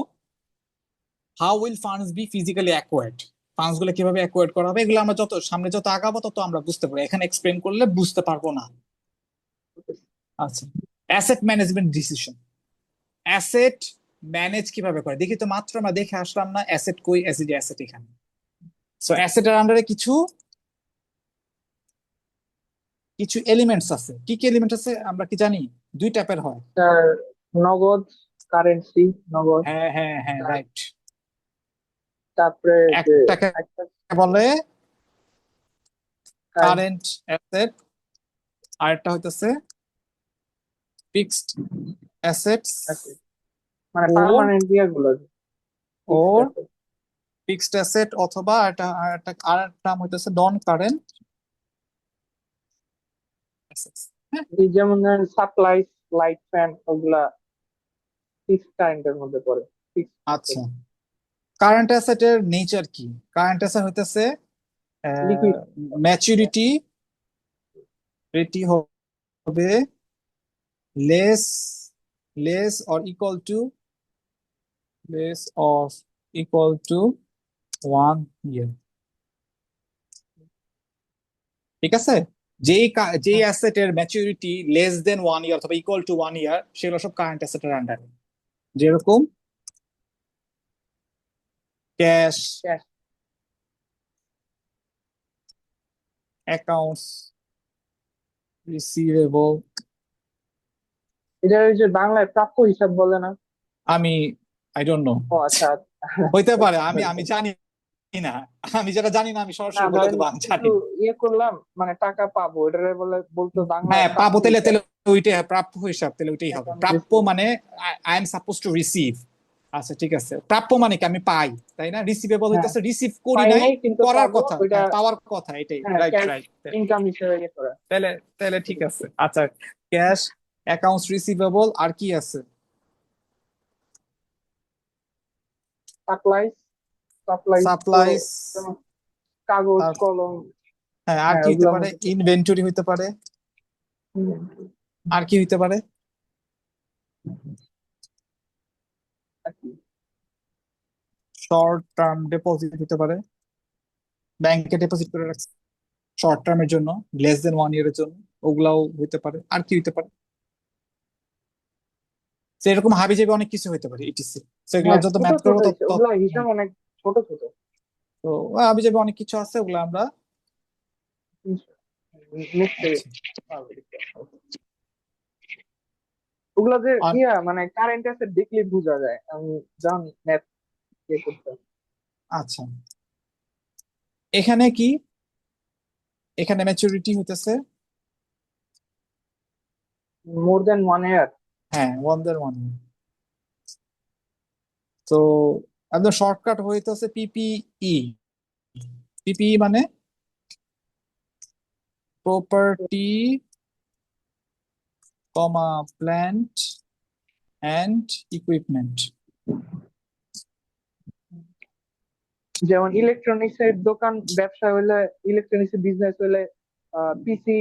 How will funds B physically acquired, funds গুলো কিভাবে অ্যাকোয়ার্ড করা হবে, এগুলো আমরা যত সামনে যত আগাবো তত আমরা বুঝতে পারবো, এখানে এক্সপ্লেন করলে বুঝতে পারবো না। আচ্ছা, asset management decision. Asset manage কিভাবে করে দেখি তো, মাত্র আমরা দেখে আসলাম না অ্যাসেট কই, অ্যাসিড অ্যাসেট এখানে। সো অ্যাসেটের আন্ডারে কিছু কিছু এলিমেন্টস আছে। কি কি এলিমেন্ট আছে আমরা কি জানি? দুই টাইপের হয়। তার নগদ, কারেন্সি, নগদ। হ্যাঁ, হ্যাঁ, হ্যাঁ, তার- রাইট। তারপরে যে একটাকে একটা বলে কারেন্ট কারেন্ট অ্যাসেট, আরেকটা হইতেছে ফিক্সড অ্যাসেটস, অ্যাসেট, মানে ওর পার্মানেন্ট ইয়াগুলো, ফিক্সড ওর অ্যাসেট। ফিক্সড অ্যাসেট, অথবা আরেকটা নাম হইতেছে নন কারেন্ট অ্যাসেটস। হ্যাঁ, এই যেমন সাপ্লাই, লাইট, ফ্যান, ওগুলা ফিক্সড কারেন্টের মধ্যে পড়ে, ফিক্সড অ্যাসেট। আচ্ছা। কারেন্ট অ্যাসেটের নেচার কি? কারেন্ট অ্যাসেট হইতেছে লিকুইড। ম্যাচুরিটি রেটি হবে less less or equal to less or equal to 1 ইয়ার। ঠিক আছে, যেই অ্যাসেটের ম্যাচুরিটি লেস দেন 1 ইয়ার অথবা ইকুয়াল টু 1 ইয়ার, সেগুলো সব কারেন্ট অ্যাসেটের আন্ডারে। যেরকম ক্যাশ, ক্যাশ। Accounts receivable. এটা ওই যে বাংলায় প্রাপ্য হিসাব বলে না? আমি আই ডোন্ট নো, ও আচ্ছা। হইতে পারে, আমি জানি না। আমি যেটা জানি না আমি না সরাসরি বলে ধরেন দেবো আমি কিছু জানি না। ইয়ে করলাম, মানে টাকা পাবো, এটারে বলে বলতো বাংলায় হ্যাঁ, প্রাপ্য পাবো, তাহলে হিসাব। তাহলে ওইটাই প্রাপ্য হিসাব, তাহলে ওইটাই হবে এখন প্রাপ্য, মানে I am suppose to receive. আচ্ছা ঠিক আছে, প্রাপ্য মানে কি আমি পাই, তাই না? রিসিভেবল হ্যাঁ, হইতেছে রিসিভ করি পাই নাই, নাই কিন্তু করার পাবো কথা, ওইটা। হ্যাঁ পাওয়ার কথা, এটাই, হ্যাঁ, রাইট ক্যাশ রাইট। ইনকাম হিসেবে করা। তাহলে তাহলে ঠিক আছে। আচ্ছা, ক্যাশ, অ্যাকাউন্টস রিসিভেবল, আর কি আছে? সাপ্লাইজ, সাপ্লাইজ তো সাপ্লাইস, যেমন কাগজ আর কলম। হ্যাঁ আর হ্যাঁ, কি হইতে ওগুলোর পারে? মধ্যে ইনভেন্টরি হইতে পারে, আর কি হইতে পারে? আর কি। শর্ট টার্ম ডিপোজিট হইতে পারে, ব্যাংকে ডিপোজিট করে রাখছে শর্ট টার্মের জন্য, লেস দেন 1 ইয়ারের জন্য, ওগুলাও হইতে পারে। আর কি হইতে পারে? তো এরকম হাবি জাবি অনেক কিছু হইতে পারে ইটিসি। তো এগুলো হ্যাঁ, যত ছোট ম্যাথ ছোট করবো তত ওগুলা হিসাব অনেক ছোট ছোট তো হাবি জাবি অনেক কিছু আছে, ওগুলো আমরা নিশ্চয়ই আচ্ছা। পাবো। ওগুলা যে আর মানে কারেন্ট অ্যাসেট দেখলে বোঝা যায়, আমি জানি ম্যাথ ইয়ে করতে। আচ্ছা, এখানে কি, এখানে ম্যাচুরিটি হইতেছে, মোর দেন 1 ইয়ার। হ্যাঁ 1 দেন 1। তো একদম শর্টকাট হইতেছে পিপিই। পিপিই মানে property comma plant and equipment. যেমন ইলেকট্রনিক্স এর দোকান ব্যবসা হলে, ইলেকট্রনিক্স বিজনেস হলে পিসি,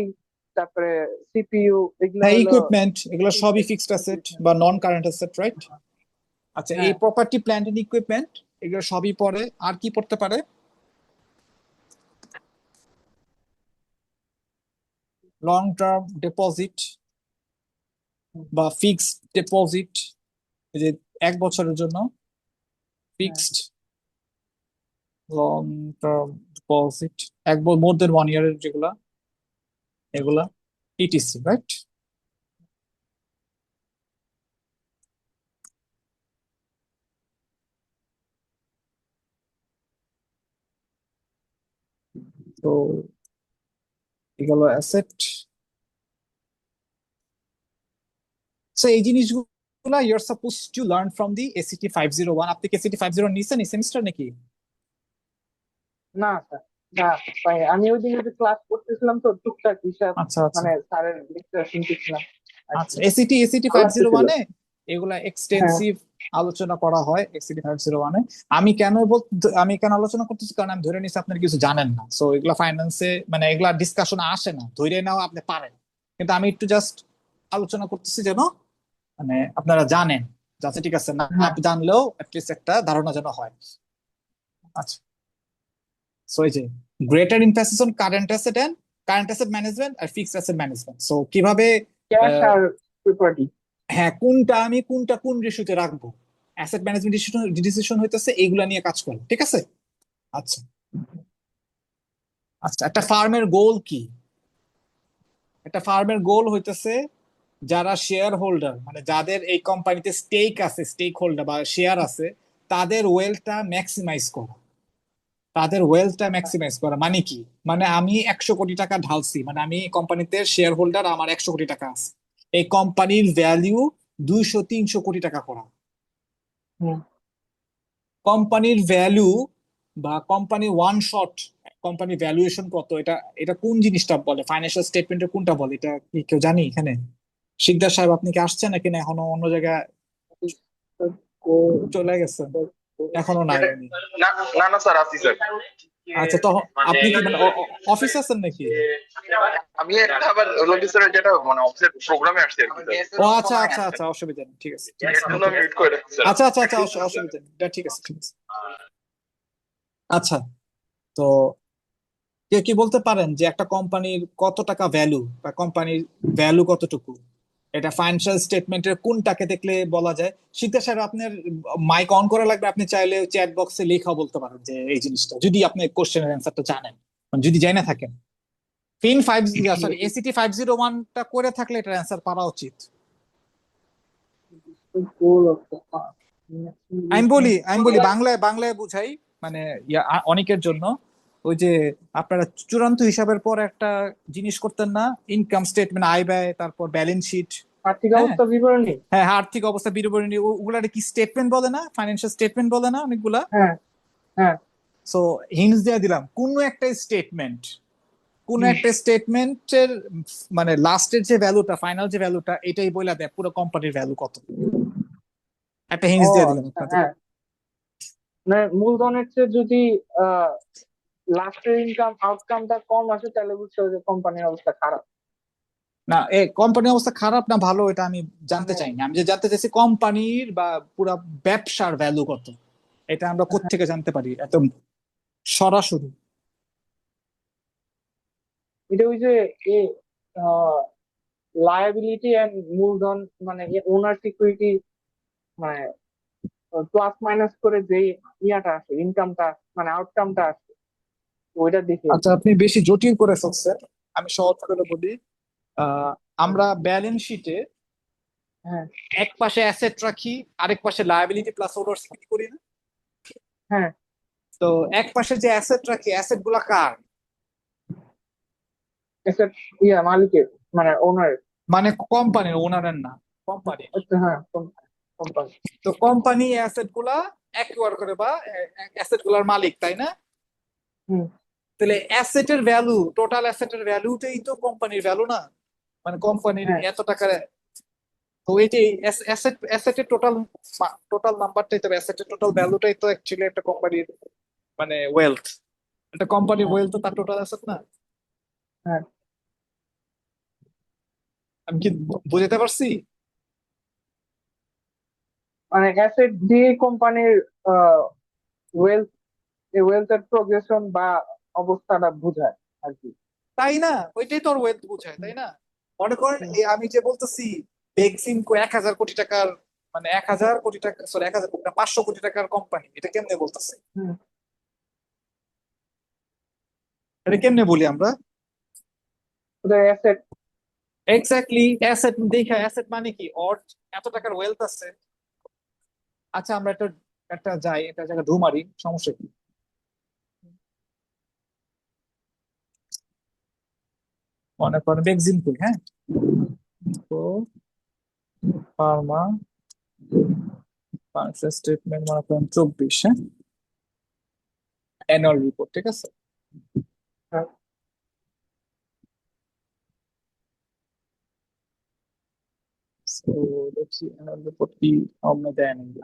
তারপরে সিপিইউ, এগুলা হ্যাঁ হলো ইকুইপমেন্ট, এগুলো সবই ফিক্সড অ্যাসেট equipment। বা নন কারেন্ট অ্যাসেট, রাইট? আচ্ছা, এই হ্যাঁ, প্রপার্টি প্ল্যান্ট এন্ড ইকুইপমেন্ট এগুলো সবই পড়ে। আর কি পড়তে পারে? লং টার্ম ডিপোজিট বা ফিক্সড ডিপোজিট, যে 1 বছরের জন্য হ্যাঁ, ফিক্সড লং টার্ম ডিপোজিট, মোর দেন 1 ইয়ারের যেগুলা, এগুলা ইটিসি, রাইট? তো এগুলো অ্যাসেট। সো এই জিনিসগুলো you are suppose to learn from the ACT 501। আপনি কি এসিটি 501 নিছেন এই সেমিস্টার নাকি? না স্যার, না ভাই, আমি ওই দিন যে ক্লাস করতেছিলাম তো টুকটাক হিসাব, আচ্ছা আচ্ছা মানে স্যারের লেকচার শুনতেছিলাম আর কি। আচ্ছা। এসিটি ভালো ফাইভ জিরো লাগতেছিল। ওয়ানে এগুলা হ্যাঁ, এক্সটেন্সিভ আলোচনা করা হয় এসিটি 501-এ। আমি কেন আলোচনা করতেছি, কারণ আমি ধরে নিচ্ছি আপনার কিছু জানেন না, সো এগুলা ফাইন্যান্সে মানে এগুলা ডিসকাশন আসে না, ধরে নাও আপনি পারেন, কিন্তু আমি একটু জাস্ট আলোচনা করতেছি যেন মানে আপনারা জানেন, যাতে ঠিক আছে না হ্যাঁ, জানলেও অ্যাটলিস্ট একটা ধারণা যেন হয়। আচ্ছা, সো এই যে greater emphasis on current asset management আর ফিক্সড অ্যাসেট ম্যানেজমেন্ট। সো কিভাবে ক্যাশ আর প্রপার্টি। হ্যাঁ কোনটা আমি কোনটা কোন রেশিওতে রাখবো, অ্যাসেট ম্যানেজমেন্ট ডিসিশন হইতেছে এইগুলা নিয়ে কাজ করে, ঠিক আছে? আচ্ছা আচ্ছা, একটা ফার্মের গোল কি? একটা ফার্মের গোল হইতেছে যারা শেয়ার হোল্ডার, মানে যাদের এই কোম্পানিতে স্টেক হোল্ডার বা শেয়ার আছে, তাদের ওয়েলথটা ম্যাক্সিমাইজ করা। মানে কি? মানে আমি 100 কোটি টাকা ঢালছি, মানে আমি কোম্পানিতে শেয়ার হোল্ডার, আমার 100 কোটি টাকা আছে, এই কোম্পানির ভ্যালিউ 200-300 কোটি টাকা করা। কোম্পানির ভ্যালু বা কোম্পানি ওয়ান শট, কোম্পানির ভ্যালুয়েশন কত, এটা এটা কোন জিনিসটা বলে, ফাইন্যান্সিয়াল স্টেটমেন্টের কোনটা বলে, এটা কি কেউ জানি এখানে? শিকদার সাহেব আপনি কি আসছেন নাকি না এখনো অন্য জায়গায় চলে গেছেন? এখনো নাই উনি? না, না না স্যার, আছি স্যার। আচ্ছা, তো আপনি কি মানে অফিসে আছেন নাকি? আমি একটা আবার অফিসের যেটা মানে অফিসের প্রোগ্রামে আসছি আর কি ও স্যার। আচ্ছা আচ্ছা আচ্ছা, অসুবিধা নেই, ঠিক আছে ঠিক এর আছে, জন্য ওকে। আমি মিট করে রাখছি স্যার। আচ্ছা আচ্ছা আচ্ছা, অসুবিধা নেই, এটা ঠিক আছে ঠিক আছে। আচ্ছা, তো কে কি বলতে পারেন যে একটা কোম্পানির কত টাকা ভ্যালু বা কোম্পানির ভ্যালু কতটুকু, এটা ফাইন্যান্সিয়াল স্টেটমেন্টের কোনটাকে দেখলে বলা যায়? শিকদার স্যার আপনার মাইক অন করা লাগবে, আপনি চাইলে চ্যাট বক্সে লেখা বলতে পারেন যে এই জিনিসটা, যদি আপনি কোশ্চেনের অ্যান্সারটা জানেন, মানে যদি জানা থাকেন। ফিন ফাইভ সরি এসিটি 501টা করে থাকলে এটার অ্যান্সার পারা উচিত। Goal of the farm. আমি বলি বাংলায় বাংলায় বুঝাই, মানে অনেকের জন্য। ওই যে আপনারা চূড়ান্ত হিসাবের পর একটা জিনিস করতেন না, ইনকাম স্টেটমেন্ট, আয় ব্যয়, তারপর ব্যালেন্স শিট, আর্থিক হ্যাঁ, অবস্থা বিবরণী। হ্যাঁ, আর্থিক অবস্থা বিবরণী ওগুলার কি স্টেটমেন্ট বলে না, ফাইন্যান্সিয়াল স্টেটমেন্ট বলে না অনেকগুলা। হ্যাঁ, হ্যাঁ। সো হিন্টস দিয়ে দিলাম, কোন হুম। একটা স্টেটমেন্টের মানে লাস্টের যে ভ্যালুটা, ফাইনাল যে ভ্যালুটা, এটাই বলে দেয় পুরো কোম্পানির ভ্যালু কত। একটা ও হিন্টস দিয়ে দিলাম আচ্ছা, আপনাদের। হ্যাঁ। মানে মূলধনের চেয়ে যদি আহ লাস্টের আউটকামটা কম আসে তাহলে বুঝতে হবে যে কোম্পানির অবস্থা খারাপ। না, কোম্পানির অবস্থা খারাপ না ভালো এটা আমি জানতে মানে চাইনি, আমি যে জানতে চাইছি কোম্পানির বা পুরা ব্যবসার ভ্যালু কত, এটা আমরা কোত্থেকে জানতে পারি এত সরাসরি? এটা ওই যে এ লায়াবিলিটি এন্ড মূলধন, মানে ওনার সিকিউরিটি, মানে প্লাস মাইনাস করে যে ইয়াটা আসে, ইনকামটা, মানে আউটকামটা আসে, ওইটা দেখে। আচ্ছা, আপনি বেশি জটিল করে ফেলছেন, আমি সহজ করে বলি। আহ, আমরা ব্যালেন্স শিটে হ্যাঁ, এক পাশে অ্যাসেট রাখি, আরেক পাশে লায়াবিলিটি প্লাস ওভারস্পিড করি না? হ্যাঁ। তো এক পাশে যে অ্যাসেট রাখি, অ্যাসেট গুলা কার? এসব মালিকের, মানে ওনার। মানে কোম্পানির, ওনারের না, কোম্পানি। আচ্ছা, হ্যাঁ, কোম্পানি। তো কোম্পানি অ্যাসেট গুলা অ্যাকুয়ার করে বা অ্যাসেট গুলার মালিক, তাই না? হুম। তাহলে অ্যাসেটের ভ্যালু, টোটাল অ্যাসেটের ভ্যালুটাই তো কোম্পানির ভ্যালু না? মানে কোম্পানির হ্যাঁ, এত টাকা, তো এটাই অ্যাসেটের টোটাল, টোটাল নাম্বারটাই তো, অ্যাসেটের টোটাল ভ্যালুটাই তো অ্যাকচুয়ালি একটা কোম্পানির মানে ওয়েলথ। একটা কোম্পানির হ্যাঁ, ওয়েলথ তো তার টোটাল অ্যাসেট না? হ্যাঁ। আমি কি বুঝাতে পারছি? মানে অ্যাসেট দিয়ে কোম্পানির ওয়েলথ, ওয়েলথের প্রোগ্রেশন বা অবস্থাটা বোঝায় আর কি। তাই না, ওইটাই তো ওয়েলথ বোঝায়, হুম, তাই না? মনে করেন হুম, আমি যে বলতেছি বেক্সিমকো 1,000 কোটি টাকার, মানে 1,000 কোটি টাকা, সরি 1,000 কোটি না, 500 কোটি টাকার কোম্পানি, এটা কেমনে বলতেছে? হুম। এটা কেমনে বলি আমরা? ওদের অ্যাসেট। এক্স্যাক্টলি, অ্যাসেট দেখা, অ্যাসেট মানে কি, ওর এত টাকার ওয়েলথ আছে। আচ্ছা, আমরা একটা একটা যাই, একটা জায়গায় ঢু মারি, সমস্যা কি? মনে করেন বেক্সিমকো, হ্যাঁ, তো ফার্মা ফাইন্যান্সিয়াল স্টেটমেন্ট মনে করেন 24, হ্যাঁ, অ্যানুয়াল রিপোর্ট, ঠিক আছে। তো দেখি অ্যানুয়াল রিপোর্ট কি অমনে দেয় নাকি।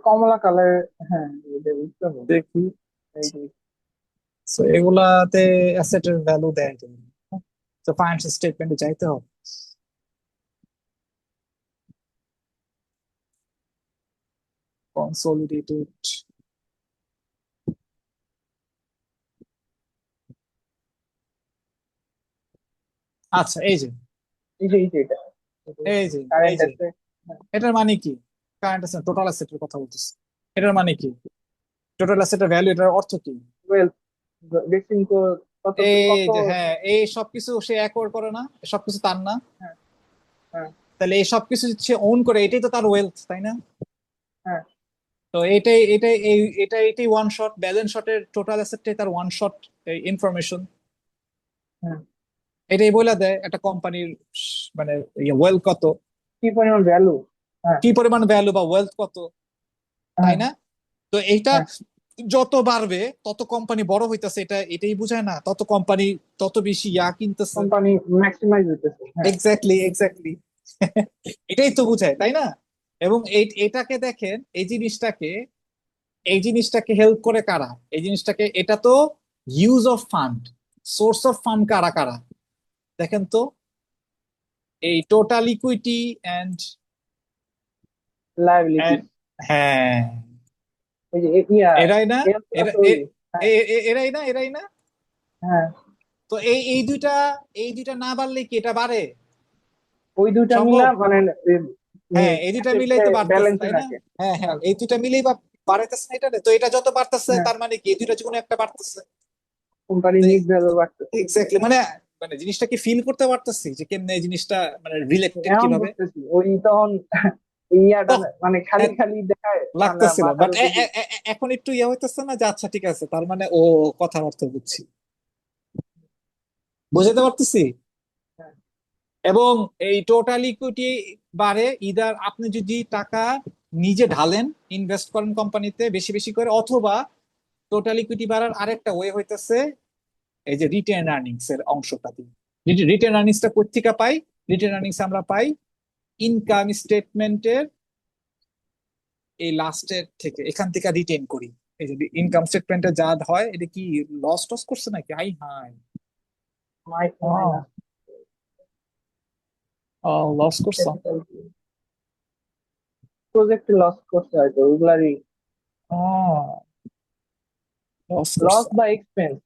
কমলা কালার। হ্যাঁ, এটা বুঝতে হবে। দেখি, এই যে। তো এগুলাতে অ্যাসেটের ভ্যালু দেয় তুমি, তো ফাইন্যান্সিয়াল স্টেটমেন্টে চাইতে হবে। কনসোলিডেটেড, আচ্ছা এই যে, এই যে এটা এই যে, এই কারেন্ট যে, অ্যাসেট। এটার মানে কি? কারেন্ট অ্যাসেট, টোটাল অ্যাসেটের কথা বলতেছি, এটার মানে কি? টোটাল অ্যাসেটের ভ্যালু, এটার অর্থ কি? ওয়েলথ। দেখছেন তো কত এই কত। যে, হ্যাঁ, এই সবকিছু সে অ্যাকোয়ার করে না, সবকিছু তার না? হ্যাঁ, হ্যাঁ, তাহলে এই সবকিছু সে ওন করে, এটাই তো তার ওয়েলথ, তাই না? হ্যাঁ, তো এটাই ওয়ান শট ব্যালেন্স শটের টোটাল অ্যাসেটটাই তার ওয়ান শট ইনফরমেশন। হ্যাঁ। এটাই বলে দেয় একটা কোম্পানির মানে ওয়েলথ কত, কি পরিমাণ ভ্যালু। হ্যাঁ, কি পরিমাণ ভ্যালু বা ওয়েলথ কত, তাই হ্যাঁ, না? তো এইটা হ্যাঁ। যত বাড়বে তত কোম্পানি বড় হইতেছে, এটাই বোঝায় না, তত কোম্পানি তত বেশি কিনতেছে। কোম্পানি ম্যাক্সিমাইজ হইতেছে। হ্যাঁ। Exactly, exactly. এটাই তো বোঝায়, তাই না? এবং এটাকে দেখেন, এই জিনিসটাকে হেল্প করে কারা, এই জিনিসটাকে, এটা তো use of fund, source of fund কারা কারা, দেখেন তো, এই টোটাল ইকুইটি এন্ড, লায়াবিলিটি। হ্যাঁ, ওই যে ইয়া এরাই না, হেলথটা এরা তো ওই। হ্যাঁ, এরাই না, এরাই না। হ্যাঁ। তো এই দুইটা না বাড়লে কি এটা বাড়ে? ওই দুইটা মিলা সম্ভব? মানে হ্যাঁ, এই দুইটা মিলেই তো বাড়তেছে, ব্যালেন্সে তাই না? রাখে। হ্যাঁ, হ্যাঁ, হ্যাঁ, এই দুইটা মিলেই বাড়াইতেছে না, এটা তো এটা যত বাড়তেছে হ্যাঁ। তার মানে কি, এই দুইটা যে কোনো একটা বাড়তেছে। কোম্পানি নিট ভ্যালু বাড়তেছে। এক্স্যাক্টলি, মানে মানে জিনিসটা কি ফিল করতে পারতেছি যে কেমনে এই জিনিসটা মানে রিলেটেড এখন কিভাবে? বুঝতেছি ওই তখন ইয়াটা ওহ, মানে খালি খালি দেখায়, মানে লাগতেছিল, মাথার বাট উপর দিয়ে। এখন একটু ইয়ে হইতেছে না যে, আচ্ছা ঠিক আছে, তার মানে ও কথার অর্থ বুঝছি। বুঝতে পারতেছি। হ্যাঁ। এবং এই টোটাল ইকুইটি বাড়ে ইদার আপনি যদি টাকা নিজে ঢালেন, ইনভেস্ট করেন কোম্পানিতে বেশি বেশি করে, অথবা টোটাল ইকুইটি বাড়ার আরেকটা ওয়ে হইতেছে এই যে রিটেন আর্নিংস এর অংশটা দিয়ে। রিটেন আর্নিংসটা কোথেকে পাই? রিটেন আর্নিংস আমরা পাই ইনকাম স্টেটমেন্টের এই লাস্টের থেকে, এখান থেকে রিটেন করি। এই যে ইনকাম স্টেটমেন্টে যা হয়, এটা কি লস টস করছে নাকি? আই হাই, মাইনাস লস করছো। ক্যাপিটাল প্রজেক্ট লস করতে হয়তো ওগুলারই লস লস করছে। বা এক্সপেন্স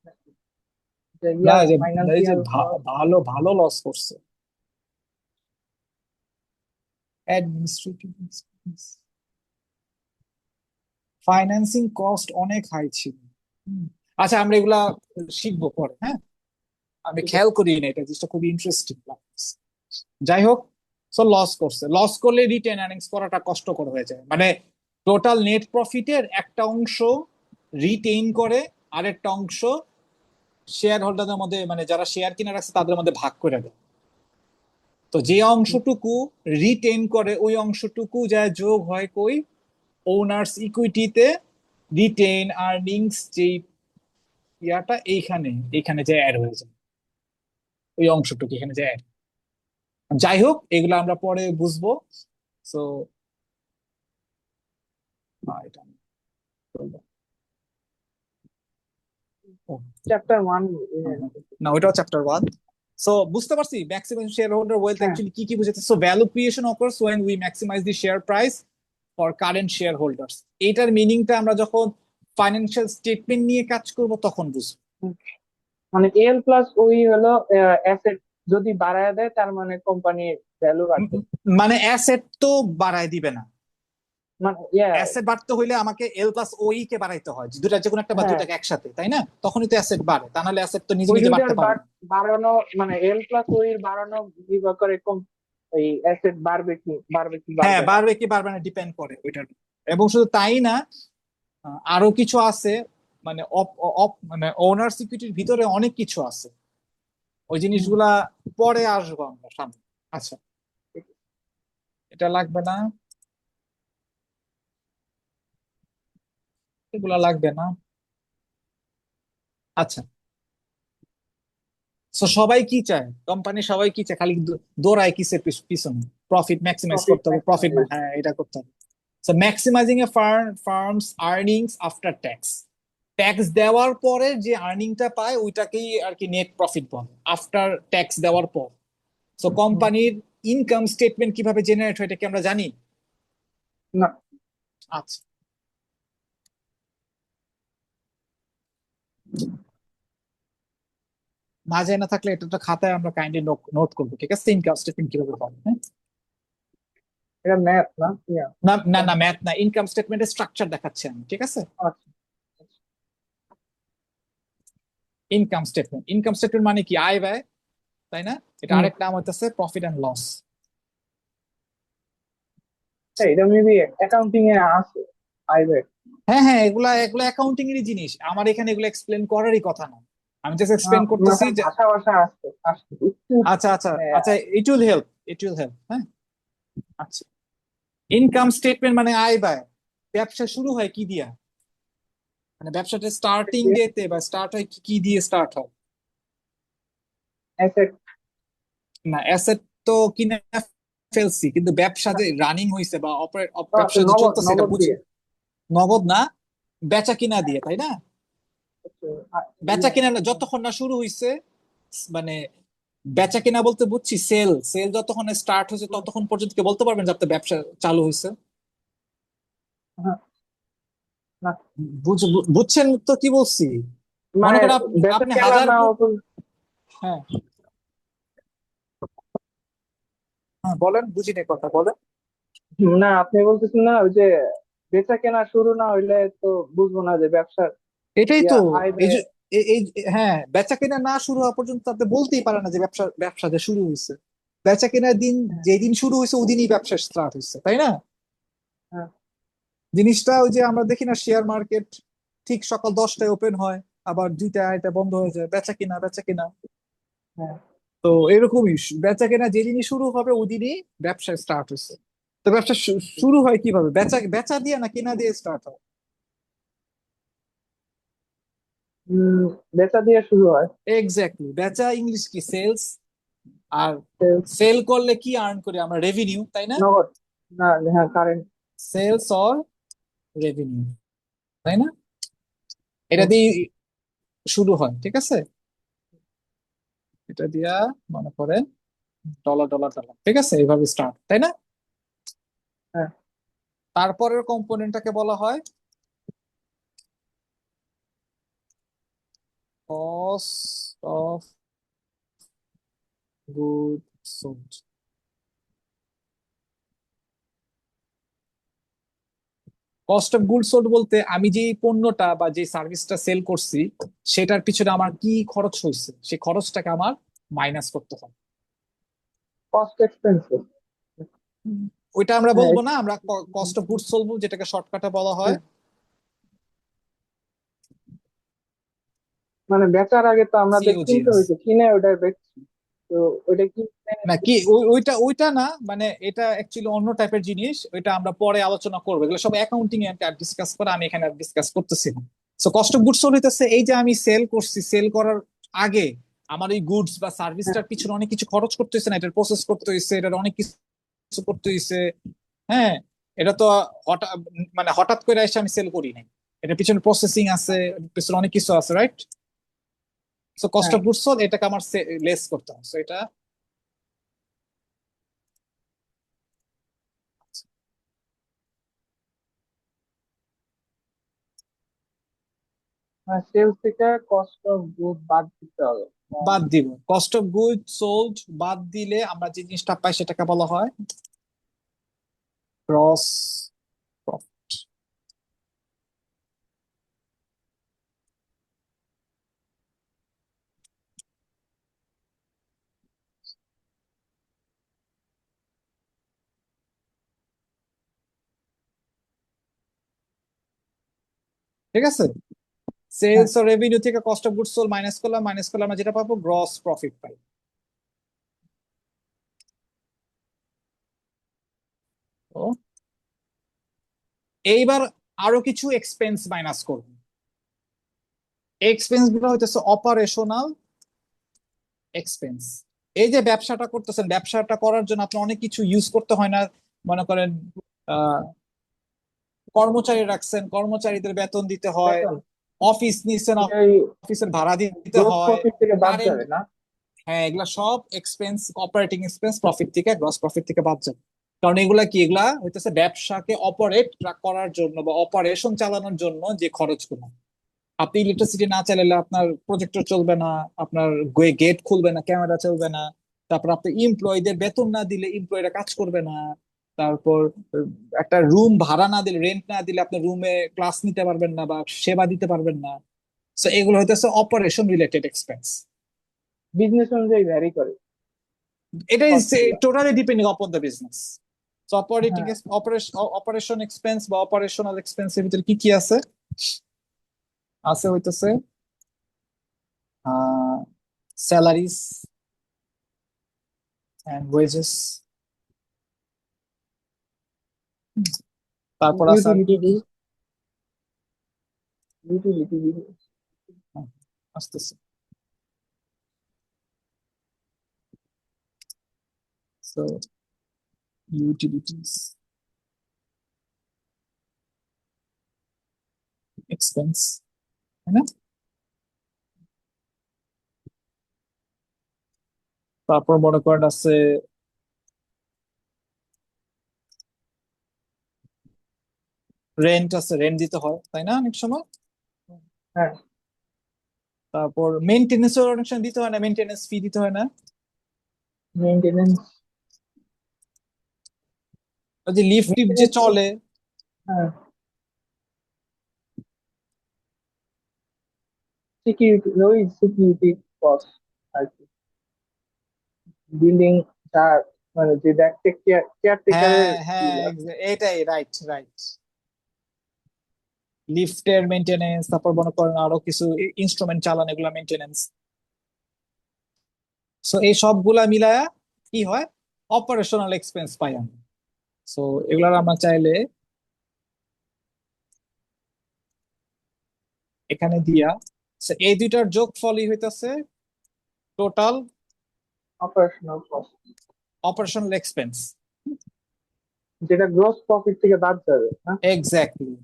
না, ইয়া এই যে ফাইনান্সিয়াল লস। ভালো ভালো লস করছে। অ্যাডমিনিস্ট্রেটিভ এক্সপেন্স, ফাইন্যান্সিং কস্ট অনেক হাই ছিল। হুম। আচ্ছা, আমরা এগুলা শিখবো পরে, হ্যাঁ। আমি খেয়াল করি না, এটা জিনিসটা খুবই ইন্টারেস্টিং লাগছে। যাই হোক, সো লস করছে, লস করলে রিটেন আর্নিংস করাটা কষ্টকর হয়ে যায়। মানে টোটাল নেট প্রফিটের একটা অংশ রিটেইন করে, আরেকটা অংশ শেয়ার হোল্ডারদের মধ্যে, মানে যারা শেয়ার কিনে রাখছে তাদের মধ্যে ভাগ করে দেয়। তো যে অংশটুকু রিটেইন করে ওই অংশটুকু যা যোগ হয় কই, ওনার্স ইকুইটিতে রিটেইন আর্নিংস যে ইয়াটা এইখানে, এইখানে যে অ্যাড হয়ে যায়, ওই অংশটুকু এখানে যে অ্যাড। যাই হোক, এগুলো আমরা পরে বুঝবো। সো এটা আমি বলবো। ও, চ্যাপ্টার 1। না, ওইটাও চ্যাপ্টার 1। সো বুঝতে পারছি ম্যাক্সিমাইজ শেয়ার হোল্ডার ওয়েলথ হ্যাঁ, অ্যাকচুয়ালি কি কি বুঝাচ্ছে। So value creation occurs when we maximize the share price for current shareholders। এটার মিনিংটা আমরা যখন ফাইন্যান্সিয়াল স্টেটমেন্ট নিয়ে কাজ করব তখন বুঝবো। মানে এল প্লাস ওই হলো অ্যাসেট যদি বাড়ায় দেয় তার মানে কোম্পানির ভ্যালু বাড়বে। মানে অ্যাসেট তো বাড়ায় দিবে না, মানে অ্যাসেট বাড়তে হইলে আমাকে এল প্লাস ওই কে বাড়াইতে হয়, দুটা যে কোনো একটা বা হ্যাঁ, দুটাকে একসাথে, তাই না? তখনই তো অ্যাসেট বাড়ে, তা নাহলে অ্যাসেট তো নিজে ওই নিজে দুইটার বাড়তে পারে না। বাড়ানো মানে এল প্লাস ওই বাড়ানো নির্ভর করে এই অ্যাসেট বাড়বে কি হ্যাঁ, বাড়বে না। বাড়বে কি বাড়বে না ডিপেন্ড করে ওইটার উপর। এবং শুধু তাই না, আরো কিছু আছে, মানে মানে ওনার সিকিউরিটির ভিতরে অনেক কিছু আছে, ওই জিনিসগুলা পরে আসবো আমরা সামনে। আচ্ছা, এটা লাগবে না, এগুলা লাগবে না। আচ্ছা, তো সবাই কি চায়, কোম্পানি সবাই কি চায়? খালি দৌড়ায় কিসের পিছনে? প্রফিট ম্যাক্সিমাইজ প্রফিট করতে হবে, প্রফিট, ম্যাক্সিমাইজ। হ্যাঁ এটা করতে হবে। So maximising a firm's earnings after tax, tax দেওয়ার পরে যে আর্নিংটা পায় ওইটাকেই আর কি নেট প্রফিট বলে, আফটার ট্যাক্স দেওয়ার পর। সো কোম্পানির ইনকাম স্টেটমেন্ট কিভাবে জেনারেট হয় এটা কি আমরা জানি? না, আচ্ছা, না জানা থাকলে এটা তো খাতায় আমরা কাইন্ডলি নোট করবো, ঠিক আছে? ইনকাম স্টেটমেন্ট কিভাবে হবে, হ্যাঁ? এটা ম্যাথ না। না না না, ম্যাথ না, ইনকাম স্টেটমেন্টের স্ট্রাকচার দেখাচ্ছি আমি, ঠিক আছে? আচ্ছা, ইনকাম স্টেটমেন্ট মানে কি? আয় ব্যয়, তাই না? এটা হুম, আরেক নাম হইতেছে প্রফিট এন্ড লস। এটা মেবি অ্যাকাউন্টিং এ আছে আইবে। হ্যাঁ হ্যাঁ, এগুলা এগুলা অ্যাকাউন্টিং এরই জিনিস, আমার এখানে এগুলো এক্সপ্লেন করারই কথা না, আমি জাস্ট এক্সপ্লেন করতেছি মাথার যে ভাষা ভাষা আসছে আসছে একটু। আচ্ছা আচ্ছা মানে আচ্ছা, ইট উইল হেল্প, হ্যাঁ। আচ্ছা, ইনকাম স্টেটমেন্ট মানে আয় ব্যয়। ব্যবসা শুরু হয় কি দিয়া? মানে ব্যবসাটা স্টার্টিং ডেতে বা স্টার্ট হয় কি কি দিয়ে স্টার্ট হয়? অ্যাসেট। না, অ্যাসেট তো কিনে ফেলছি, কিন্তু ব্যবসা যে রানিং হইছে বা ব্যবসা যে নগদ চলতেছে এটা নগদ বুঝি। দিয়ে। নগদ না, বেচা কিনা দিয়ে, তাই না? বেচা ইয়ে, কিনা যতক্ষণ না শুরু হইছে, মানে বেচা কিনা বলতে বুঝছি সেল, সেল যতক্ষণ স্টার্ট হয়েছে ততক্ষণ পর্যন্ত কি বলতে পারবেন যে আপনার ব্যবসা চালু হয়েছে? হ্যাঁ, না, বুঝছেন তো কি বলছি? মনে মানে করেন বেচা আপনি কেনা হাজার না হ্যাঁ হ্যাঁ, বলেন, বুঝিনি কথা, বলেন। না, আপনি বলতেছেন না ওই যে বেচা কেনা শুরু না হইলে তো বুঝবো না যে ব্যবসার এটাই তো, আয় এই ব্যয়। যে হ্যাঁ, বেচা কেনা না শুরু হওয়া পর্যন্ত আপনি বলতেই পারেন না যে ব্যবসা যে শুরু হয়েছে। বেচা কেনার দিন, যেদিন শুরু হয়েছে ওদিনই ব্যবসা স্টার্ট হয়েছে, তাই না? হ্যাঁ, জিনিসটা ওই যে আমরা দেখি না, শেয়ার মার্কেট ঠিক সকাল 10টায় ওপেন হয়, আবার 2টা 2:30 বন্ধ হয়ে যায়, বেচা কিনা বেচা কিনা। হ্যাঁ। তো এরকমই বেচা কেনা যেদিনই শুরু হবে ওই দিনই ব্যবসা স্টার্ট হয়েছে। তো ব্যবসা শুরু হয় কিভাবে? বেচা বেচা দিয়ে না কেনা দিয়ে স্টার্ট হয়? উম বেচা দিয়ে শুরু হয়। এক্স্যাক্টলি, বেচা ইংলিশ কি? সেলস। আর Sales, সেল করলে কি আর্ন করি আমরা? রেভিনিউ, তাই না? নগদ। না, হ্যাঁ, কারেন্ট। সেলস অর রেভিনিউ, তাই না? এটা দিয়ে শুরু হয়, ঠিক আছে? এটা দিয়া মনে করেন ডলার ডলার ডলার, ঠিক আছে, এইভাবে স্টার্ট, তাই না? হ্যাঁ। তারপরের কম্পোনেন্টটাকে বলা হয় cost of good sold. Cost of good sold বলতে আমি যে পণ্যটা বা যে সার্ভিসটা সেল করছি সেটার পিছনে আমার কি খরচ হয়েছে সেই খরচটাকে আমার মাইনাস করতে হয়। Cost expensive. ওইটা আমরা হ্যাঁ, বলবো না, আমরা কস্ট অফ গুডস সোল্ড যেটাকে শর্টকাটে বলা হয়। হ্যাঁ, মানে বেচার আগে তো আমাদের কিনতে সিওজিএস। হয়েছে, কিনে ওটা বেচছি। তো ওটা কি না কি ওইটা ওইটা না, মানে এটা অ্যাকচুয়ালি অন্য টাইপের জিনিস, ওইটা আমরা পরে আলোচনা করবো, এগুলো সব অ্যাকাউন্টিং এ ডিসকাস করে, আমি এখানে ডিসকাস করতেছি না। So cost of goods sold হইতেছে এই যে আমি সেল করছি, সেল করার আগে আমার এই গুডস বা হ্যাঁ, সার্ভিসটার পিছনে অনেক কিছু খরচ করতে হয়েছে না, এটার প্রসেস করতে হয়েছে, এটার অনেক কিছু করতে হয়েছে। হ্যাঁ, এটা তো হঠাৎ, মানে হঠাৎ করে এসে আমি সেল করি নাই, এটার পিছনে প্রসেসিং আছে, এটার পিছনে অনেক কিছু আছে, রাইট? সো কস্ট হ্যাঁ, অফ গুডস সোল্ড এটাকে আমার লেস করতে হয়, সো এটা সেলস থেকে কস্ট অফ গুড বাদ দিতে হবে। বাদ দিব। কস্ট অফ গুড সোল্ড বাদ দিলে আমরা যে জিনিসটা পাই সেটাকে বলা হয় গ্রস প্রফিট। ঠিক আছে, হ্যাঁ, সেলস ও রেভিনিউ থেকে cost of good sold minus করলে আমরা যেটা পাবো গ্রস প্রফিট পাই। তো এইবার আরো কিছু এক্সপেন্স মাইনাস করব। এক্সপেন্স গুলো হইতেছে অপারেশনাল এক্সপেন্স। এই যে ব্যবসাটা করতেছেন, ব্যবসাটা করার জন্য আপনার অনেক কিছু ইউজ করতে হয় না? মনে করেন আহ কর্মচারী রাখছেন, কর্মচারীদের বেতন দিতে হয়, বেতন। অফিস নিচ্ছেন, এটা এই অফিসের ভাড়া দিতে গ্রোস হয়, প্রফিট থেকে বাদ কারেন্ট। যাবে না? হ্যাঁ, এগুলা সব এক্সপেন্স, অপারেটিং এক্সপেন্স প্রফিট থেকে, গ্রস প্রফিট থেকে বাদ যাবে। কারণ এগুলা কি, এগুলা হইতেছে ব্যবসাকে অপারেট করার জন্য বা অপারেশন চালানোর জন্য যে খরচগুলো। আপনি ইলেকট্রিসিটি না চালালে আপনার প্রজেক্টর চলবে না, আপনার গেট খুলবে না, ক্যামেরা চলবে না। তারপর আপনি এমপ্লয়ীদের বেতন না দিলে এমপ্লয়িরা কাজ করবে না। তারপর আহ, একটা রুম ভাড়া না দিলে, রেন্ট না দিলে আপনি রুমে ক্লাস নিতে পারবেন না বা সেবা দিতে পারবেন না। তো এগুলো হইতেছে অপারেশন রিলেটেড এক্সপেন্স। বিজনেস অনুযায়ী ভ্যারি করে এটা ইজ কস্ট গুলা। Totally depending upon the business. তো অপারেটিং হ্যাঁ, অপারেশন এক্সপেন্স বা অপারেশনাল এক্সপেন্সের ভিতরে কি কি আছে? আছে হইতেছে স্যালারিজ এন্ড ওয়েজেস। তারপর আছে আর ইউটিলিটি কি কি? বিল। Utility bill. হ্যাঁ, আসতেছে। সো ইউটিলিটিস এক্সপেন্স, তাই না? তারপর মনে করেন আছে রেন্ট, আছে রেন্ট দিতে হয়, তাই না, অনেক সময়। হ্যাঁ, তারপর মেনটেনেন্স অনেক সময় দিতে হয় না, মেনটেনেন্স ফি দিতে হয় না? মেইনটেনেন্স। ওই যে লিফট টিপ যে মেইনটেনেন্স। চলে। হ্যাঁ, সিকিউরিটি, ওই সিকিউরিটি কস্ট আর কি। বিল্ডিং, তার মানে যে দেখতে কেয়ারটেকারের হ্যাঁ হ্যাঁ, বিল। এটাই, রাইট রাইট। লিফটের মেনটেনেন্স, তারপর মনে করেন আরো কিছু ইনস্ট্রুমেন্ট চালান, এগুলা মেনটেনেন্স। সো এই সবগুলা মিলায়া কি হয়, অপারেশনাল এক্সপেন্স পাই আমরা। সো এগুলার আমরা চাইলে এখানে দিয়া, so এই দুইটার যোগফলই হইতাছে total operational cost, operational expense. যেটা গ্রস প্রফিট থেকে বাদ যাবে, হ্যাঁ। এক্স্যাক্টলি,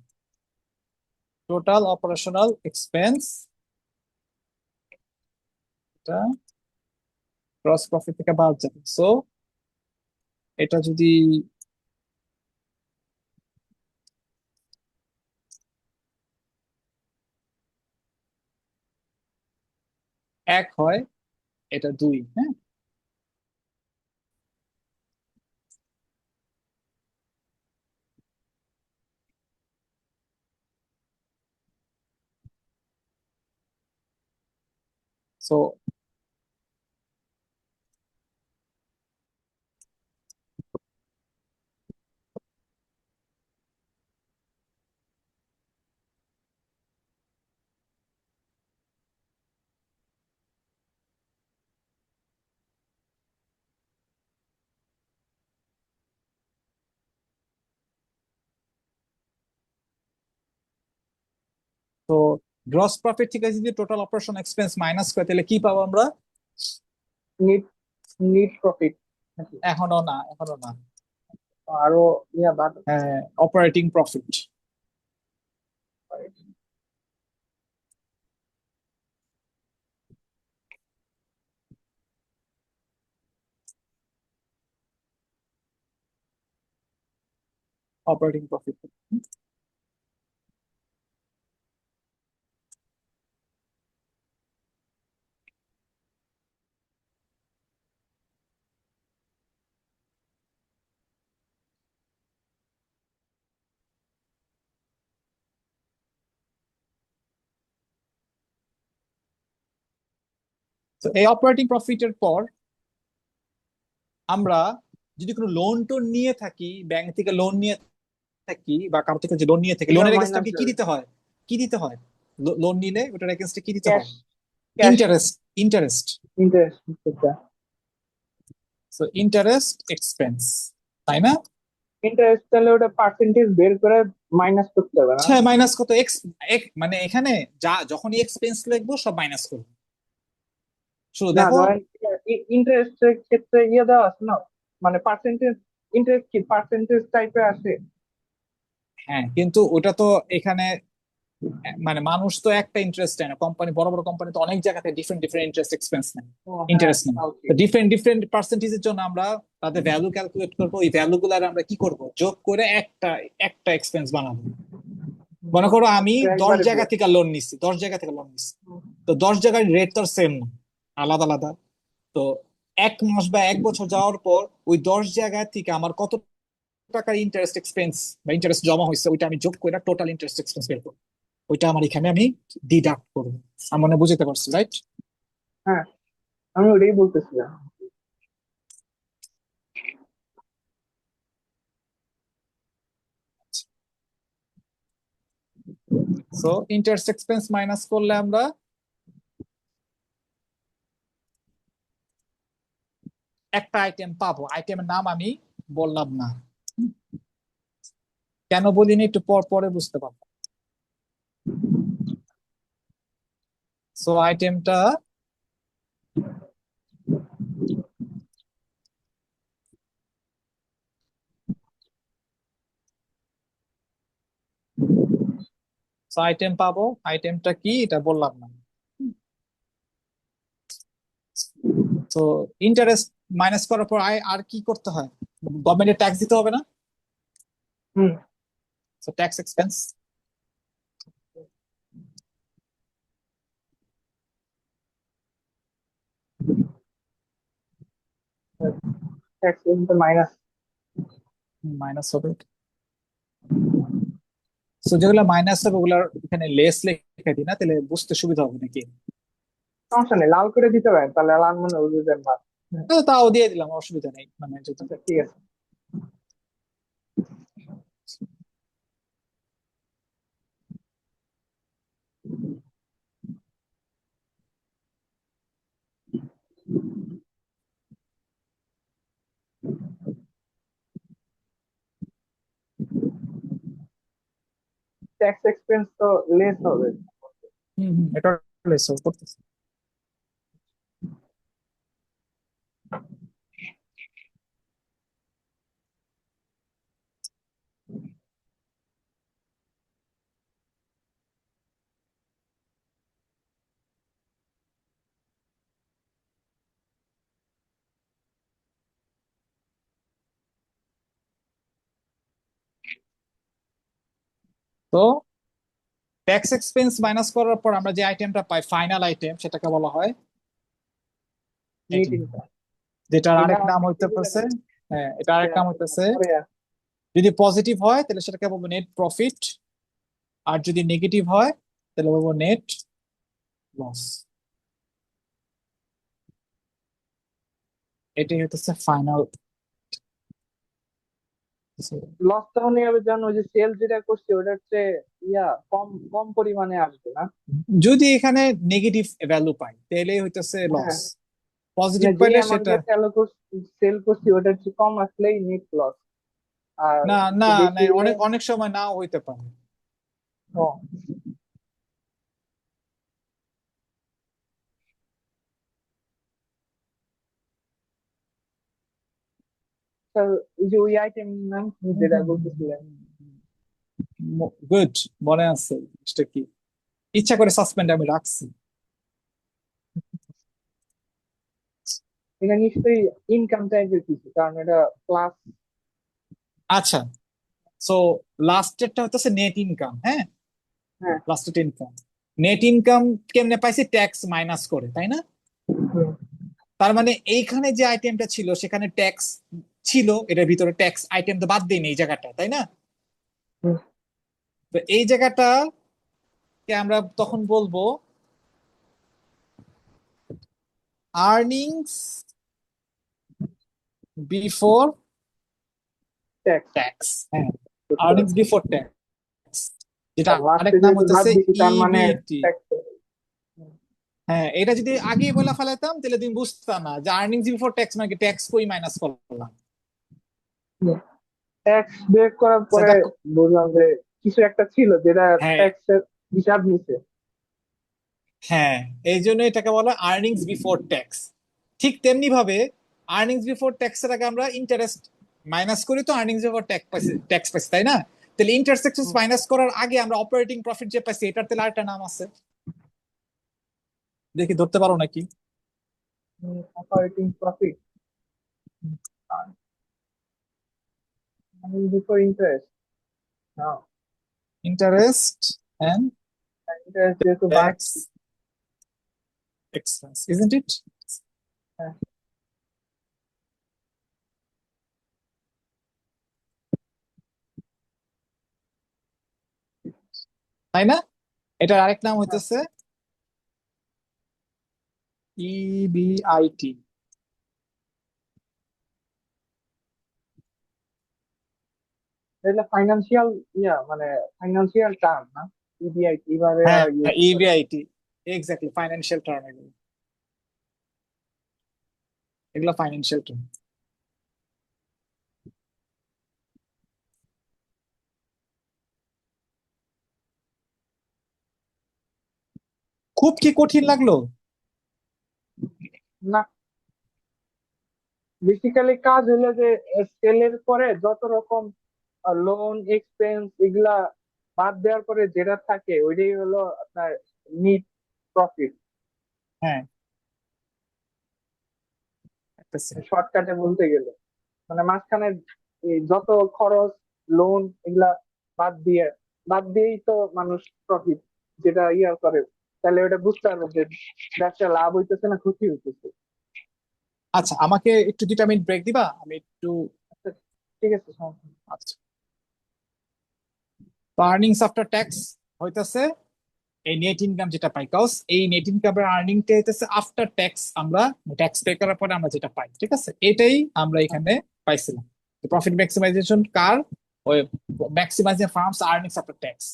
টোটাল অপারেশনাল এক্সপেন্স, এটা গ্রস প্রফিট থেকে বাদ যাবে। সো এটা যদি এক হয়, এটা দুই, হ্যাঁ। সো তো গ্রস প্রফিট থেকে যদি টোটাল অপারেশন এক্সপেন্স মাইনাস করে, তাহলে কি পাবো আমরা? নিট নিট প্রফিট, এখনো না, এখনো না। আরো ইয়া বাদ। Operating profit. Operating profit. তো এই অপারেটিং প্রফিটের পর আমরা যদি কোনো লোন টোন নিয়ে থাকি, ব্যাংক থেকে লোন নিয়ে থাকি বা কারো থেকে যে লোন নিয়ে থাকি, এটা লোনের এগেনস্টে মাইনাস আমাকে কি যাবে, দিতে হয়? কি দিতে হয়? লোন নিলে ওটার এগেনস্টে কি দিতে ক্যাশ, হয়? Cash interest, interest. ইন্টারেস্ট যেটা, সো ইন্টারেস্ট এক্সপেন্স, তাই না? ইন্টারেস্ট তাহলে ওটা পার্সেন্টেজ বের করে মাইনাস করতে হবে না? হ্যাঁ, মাইনাস কত এক্স, মানে এখানে যা যখনই এক্সপেন্স লিখবো সব মাইনাস করবো। শুধু না, দেখো, ধরেন ইন্টারেস্টের ক্ষেত্রে ইয়ে দেওয়া আছে না, মানে পার্সেন্টেজ, ইন্টারেস্ট কি পার্সেন্টেজ টাইপে আসে? হ্যাঁ কিন্তু ওটা তো এখানে মানে মানুষ তো একটা ইন্টারেস্ট নেয় না, কোম্পানি, বড় বড় কোম্পানি তো অনেক জায়গাতে ডিফারেন্ট ডিফারেন্ট ইন্টারেস্ট এক্সপেন্স নেয়, ও হ্যাঁ, ইন্টারেস্ট নেয়। ওকে। তো ডিফারেন্ট ডিফারেন্ট পার্সেন্টেজের জন্য আমরা তাদের ভ্যালু ক্যালকুলেট করবো, ওই ভ্যালু গুলার আমরা কি করব, যোগ করে একটা একটা এক্সপেন্স বানাবো। মনে করো আমি দশ একবারে জায়গা থেকে লোন নিচ্ছি, 10 জায়গা থেকে লোন নিচ্ছি, তো 10 জায়গার রেট তো সেম না, আলাদা আলাদা। তো 1 মাস বা 1 বছর যাওয়ার পর ওই 10 জায়গা থেকে আমার কত টাকার ইন্টারেস্ট এক্সপেন্স বা ইন্টারেস্ট জমা হয়েছে, ওইটা আমি যোগ করে টোটাল ইন্টারেস্ট এক্সপেন্স বের করবো, ওইটা আমার এখানে আমি ডিডাক্ট করবো। আমার মনে হয় বুঝতে পারছি, রাইট? হ্যাঁ, আমি ওটাই বলতেছিলাম। সো ইন্টারেস্ট এক্সপেন্স মাইনাস করলে আমরা একটা আইটেম পাবো, আইটেমের নাম আমি বললাম না, কেন বলিনি একটু পর পরে বুঝতে পারবো। সো আইটেমটা আইটেম পাবো, আইটেমটা কি এটা বললাম না। তো ইন্টারেস্ট মাইনাস করার পর আর কি করতে হয়? গভর্নমেন্টের ট্যাক্স দিতে হবে না? হুম, so tax expense. Tax minus. Minus হবে। সো যেগুলো মাইনাস হবে ওগুলার এখানে লেস লিখে দিই না, তাহলে বুঝতে সুবিধা হবে নাকি? সমস্যা নেই, লাল করে দিতে পারেন, তাহলে লাল মানে বুঝবেন না। তো তাও দিয়ে দিলাম, অসুবিধা নেই, মানে যদি আচ্ছা, ঠিক আছে। ট্যাক্স এক্সপেন্স তো লেস হবে। এটা লেস করতেছে। তো ট্যাক্স এক্সপেন্স মাইনাস করার পর আমরা যে আইটেমটা পাই ফাইনাল আইটেম সেটাকে বলা হয় নেট net ইনকাম। income, যেটার এটা আরেক নাম অনেক হইতে পারছে, হ্যাঁ এটা আরেক নাম হইতেছে, পরে যদি পজিটিভ হয় তাহলে সেটাকে বলবো নেট প্রফিট, আর যদি নেগেটিভ হয় তাহলে বলবো নেট লস। এটাই হইতেছে ফাইনাল। লস তখন হবে জানো, ওই যে সেল যেটা করছি ওটা হচ্ছে কম কম পরিমাণে আসবে না। যদি এখানে নেগেটিভ ভ্যালু পাই তাহলে হইতেছে লস, হ্যাঁ, পজিটিভ মানে যে পাইলে সেটা, অ্যামাউন্টে সেল করছি ওটা হচ্ছে কম আসলেই নেট লস। আর না না একটু না, বেশি হলে অনেক অনেক সময় নাও হইতে পারে। ও, স্যার এই যে ওই আইটেম নাম কি যেটা বলতেছিলেন? গুড, মনে আছে জিনিসটা কি, ইচ্ছা করে সাসপেন্ড আমি রাখছি। এটা নিশ্চয়ই ইনকাম টাইপের কিছু, কারণ এটা প্লাস। আচ্ছা, সো লাস্টেরটা হচ্ছে নেট ইনকাম, হ্যাঁ হ্যাঁ। লাস্টের ইনকাম, নেট ইনকাম কেমনে পাইছি, ট্যাক্স মাইনাস করে, তাই না? হুম, তার মানে এইখানে যে আইটেমটা ছিল সেখানে ট্যাক্স ছিল, এটার ভিতরে ট্যাক্স আইটেম তো বাদ দিইনি এই জায়গাটা, তাই না? হুম। তো এই জায়গাটাকে আমরা তখন বলবো আর্নিংস বিফোর ট্যাক্স। ট্যাক্স, হ্যাঁ আর্নিংস বিফোর ট্যাক্স, যেটা লাস্টে আরেক নাম যেহেতু বাদ হইতেছে দিছি তার মানে ইবিটি। ট্যাক্স। হ্যাঁ, এটা যদি আগেই বলে ফেলাতাম তাহলে তুমি বুঝতা না যে আর্নিংস বিফোর ট্যাক্স মানে ট্যাক্স কই মাইনাস করলাম। ট্যাক্স বের করার পরে সেটা বুঝলাম যে কিছু একটা ছিল যেটা হ্যাঁ ট্যাক্সের হিসাব নিছে। হ্যাঁ, এই জন্য এটাকে বলা আর্নিংস বিফোর ট্যাক্স। ঠিক তেমনি ভাবে আর্নিংস বিফোর ট্যাক্সের আগে আমরা ইন্টারেস্ট মাইনাস করি, তো আর্নিংস বিফোর ট্যাক্স পাইছি, তাই না? তাহলে ইন্টারেস্ট এক্সপেন্স মাইনাস করার আগে আমরা অপারেটিং প্রফিট যে পাইছি এটার তাহলে আরেকটা নাম আছে, দেখি ধরতে পারো নাকি? Operating profit before interest. Interest and interest যেহেতু বাদ। Tax expense, isn't it? হ্যাঁ, তাই না? এটার আরেক নাম হ্যাঁ। হইতেছে ইবিআইটি। এটা ফাইন্যান্সিয়াল মানে ফাইন্যান্সিয়াল টার্ম না? ইবিআই কিভাবে হ্যাঁ, আর ইউজ করে? ইবিআইটি, এক্স্যাক্টলি ফাইন্যান্সিয়াল টার্ম, এগুলো এগুলো ফাইন্যান্সিয়াল টার্ম। খুব কি কঠিন লাগলো? না, বেসিক্যালি কাজ হলো যে সেলের পরে যত রকম লোন এক্সপেন্স এগুলা বাদ দেওয়ার পরে যেটা থাকে ওইটাই হলো আপনার নিট প্রফিট। হ্যাঁ, একটা second। শর্টকাটে বলতে গেলে মানে মাঝখানে এই যত খরচ, লোন এগুলা বাদ দিয়ে বাদ দিয়েই তো মানুষ প্রফিট যেটা করে, তাহলে ওটা বুঝতে পারবে যে ব্যবসা লাভ হইতেছে না ক্ষতি হইতেছে। আচ্ছা, আমাকে একটু 2 মিনিট ব্রেক দিবা, আমি একটু, আচ্ছা, ঠিক আছে, সমস্যা নেই। আচ্ছা। তো আর্নিংস আফটার ট্যাক্স হইতেছে এই নেট ইনকাম যেটা পাই, কজ এই নেট ইনকামের আর্নিংটা হইতেছে আফটার ট্যাক্স, আমরা ট্যাক্স পে করার পরে আমরা যেটা পাই, ঠিক আছে? এটাই আমরা এখানে পাইছিলাম। প্রফিট ম্যাক্সিমাইজেশন কার, ওই maximising firm's earnings after tax.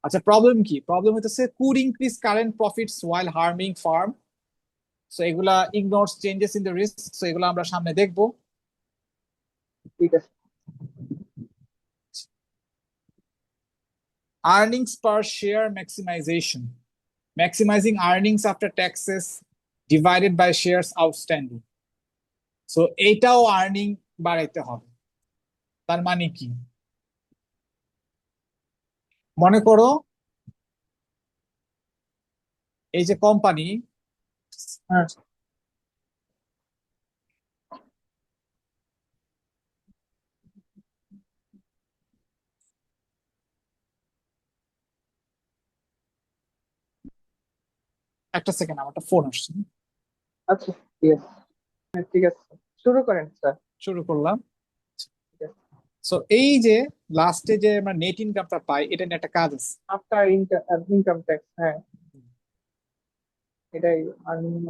আচ্ছা, প্রবলেম কি? প্রবলেম হইতেছে could increase current profits while harming firm. So এগুলা ignores changes in the risk, so এগুলো আমরা সামনে দেখবো। ঠিক আছে। Earnings per share maximization. Maximizing earnings after taxes divided by shares outstanding. So এইটাও আর্নিং বাড়াইতে হবে। তার মানে কি? মনে করো এই যে কোম্পানি, হ্যাঁ একটা সেকেন্ড, আমার একটা ফোন আসছে। আচ্ছা ঠিক আছে। হ্যাঁ ঠিক আছে, শুরু করেন স্যার। শুরু করলাম। ঠিক আছে। সো এই যে লাস্টে যে আমরা নেট ইনকামটা পাই, এটা নিয়ে একটা কাজ আছে। আফটার ইনকাম ট্যাক্স, হ্যাঁ এটাই earning।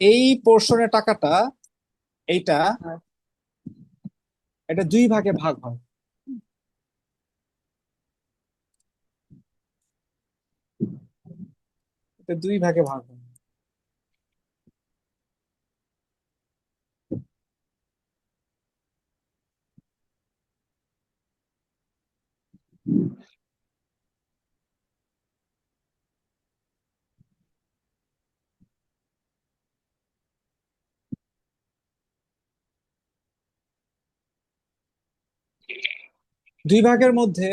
এই পোর্শনের টাকাটা, এইটা হ্যাঁ এটা দুই ভাগে ভাগ হয়। এটা দুই ভাগে ভাগ হয়। দুই ভাগের মধ্যে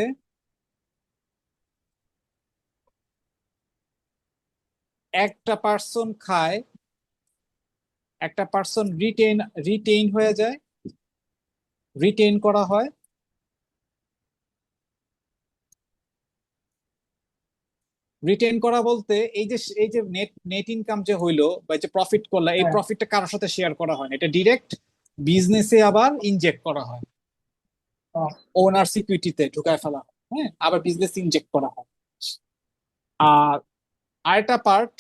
একটা পার্সন খায়, একটা পার্সন রিটেইন হয়ে যায়, রিটেইন করা হয়। রিটেইন করা বলতে এই যে নেট নেট ইনকাম যে হইলো বা যে প্রফিট করলা, এই হ্যাঁ প্রফিটটা কারোর সাথে শেয়ার করা হয় না, এটা ডিরেক্ট বিজনেসে আবার ইনজেক্ট করা হয়, ও, ওনার সিকিউরিটিতে ঢুকায় ফেলা হয়। হ্যাঁ, আবার বিজনেস ইনজেক্ট করা হয়। আর আরেকটা পার্ট